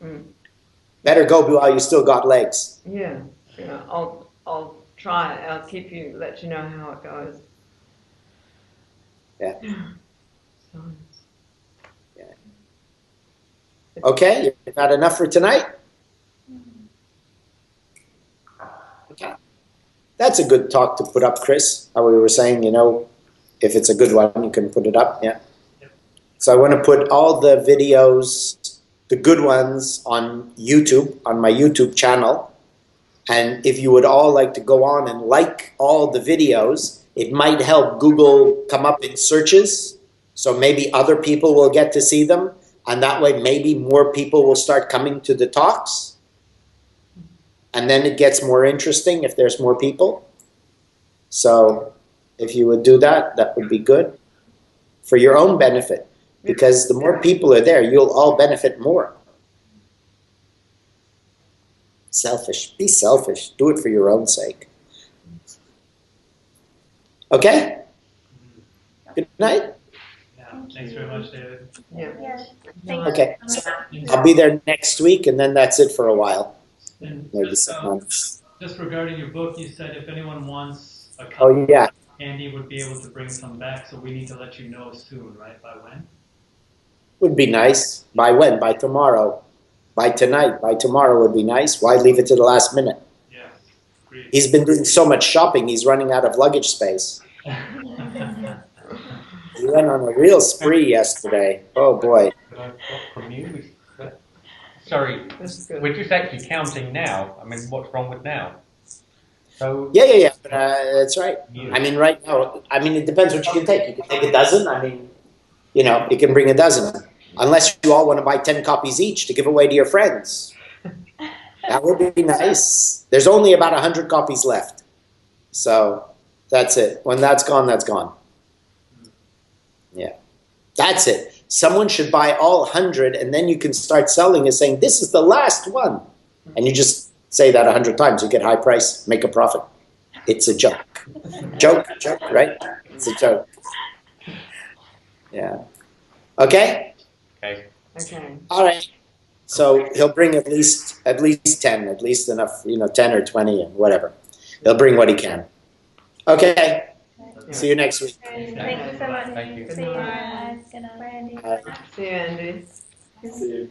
[SPEAKER 1] Mm.
[SPEAKER 2] Better go while you still got legs.
[SPEAKER 1] Yeah. I'll try. I'll let you know how it goes.
[SPEAKER 2] Yeah.
[SPEAKER 1] So.
[SPEAKER 2] Yeah. Okay, you've had enough for tonight? Okay. That's a good talk to put up, Chris. How we were saying, if it's a good one, you can put it up. Yeah. So I want to put all the videos, the good ones, on YouTube, on my YouTube channel. And if you would all like to go on and like all the videos, it might help Google come up in searches. So maybe other people will get to see them. And that way maybe more people will start coming to the talks. And then it gets more interesting if there's more people. So if you would do that, that would be good for your own benefit. Because the more people are there, you'll all benefit more. Selfish. Be selfish. Do it for your own sake. Okay? Good night.
[SPEAKER 5] Yeah, thanks very much, David.
[SPEAKER 1] Yeah.
[SPEAKER 3] Yes.
[SPEAKER 2] Okay. So I'll be there next week, and then that's it for a while.
[SPEAKER 5] And
[SPEAKER 2] Maybe some months.
[SPEAKER 5] just regarding your book, you said if anyone wants a copy,
[SPEAKER 2] Oh, yeah.
[SPEAKER 5] Andy would be able to bring some back, so we need to let you know soon, right? By when?
[SPEAKER 2] Would be nice. By when? By tomorrow. By tonight. By tomorrow would be nice. Why leave it to the last minute?
[SPEAKER 5] Yeah, agreed.
[SPEAKER 2] He's been doing so much shopping, he's running out of luggage space. He went on a real spree yesterday. Oh, boy.
[SPEAKER 4] That I've got from you. Sorry,
[SPEAKER 1] That's good.
[SPEAKER 4] we're just actually counting now. I mean, what's wrong with now? So
[SPEAKER 2] Yeah. But, that's right.
[SPEAKER 4] you.
[SPEAKER 2] I mean, right now, it depends what you can take. You can take a dozen. I mean, you can bring a dozen. Unless you all want to buy 10 copies each to give away to your friends. That would be nice. There's only about 100 copies left. So that's it. When that's gone, that's gone. Yeah. That's it. Someone should buy all 100, and then you can start selling and saying, this is the last one. And you just say that 100 times. You get high price, make a profit. It's a joke. Joke, right? It's a joke. Yeah. Okay?
[SPEAKER 4] Okay.
[SPEAKER 1] Okay.
[SPEAKER 2] All right. So he'll bring at least 10, at least enough, 10 or 20 and whatever. He'll bring what he can. Okay.
[SPEAKER 1] Yeah.
[SPEAKER 2] See you next week.
[SPEAKER 3] Thank you so much.
[SPEAKER 4] Thank you.
[SPEAKER 3] See you.
[SPEAKER 6] Bye. Good night.
[SPEAKER 3] Bye, Andy.
[SPEAKER 2] Bye.
[SPEAKER 1] See you, Andy.
[SPEAKER 7] See you.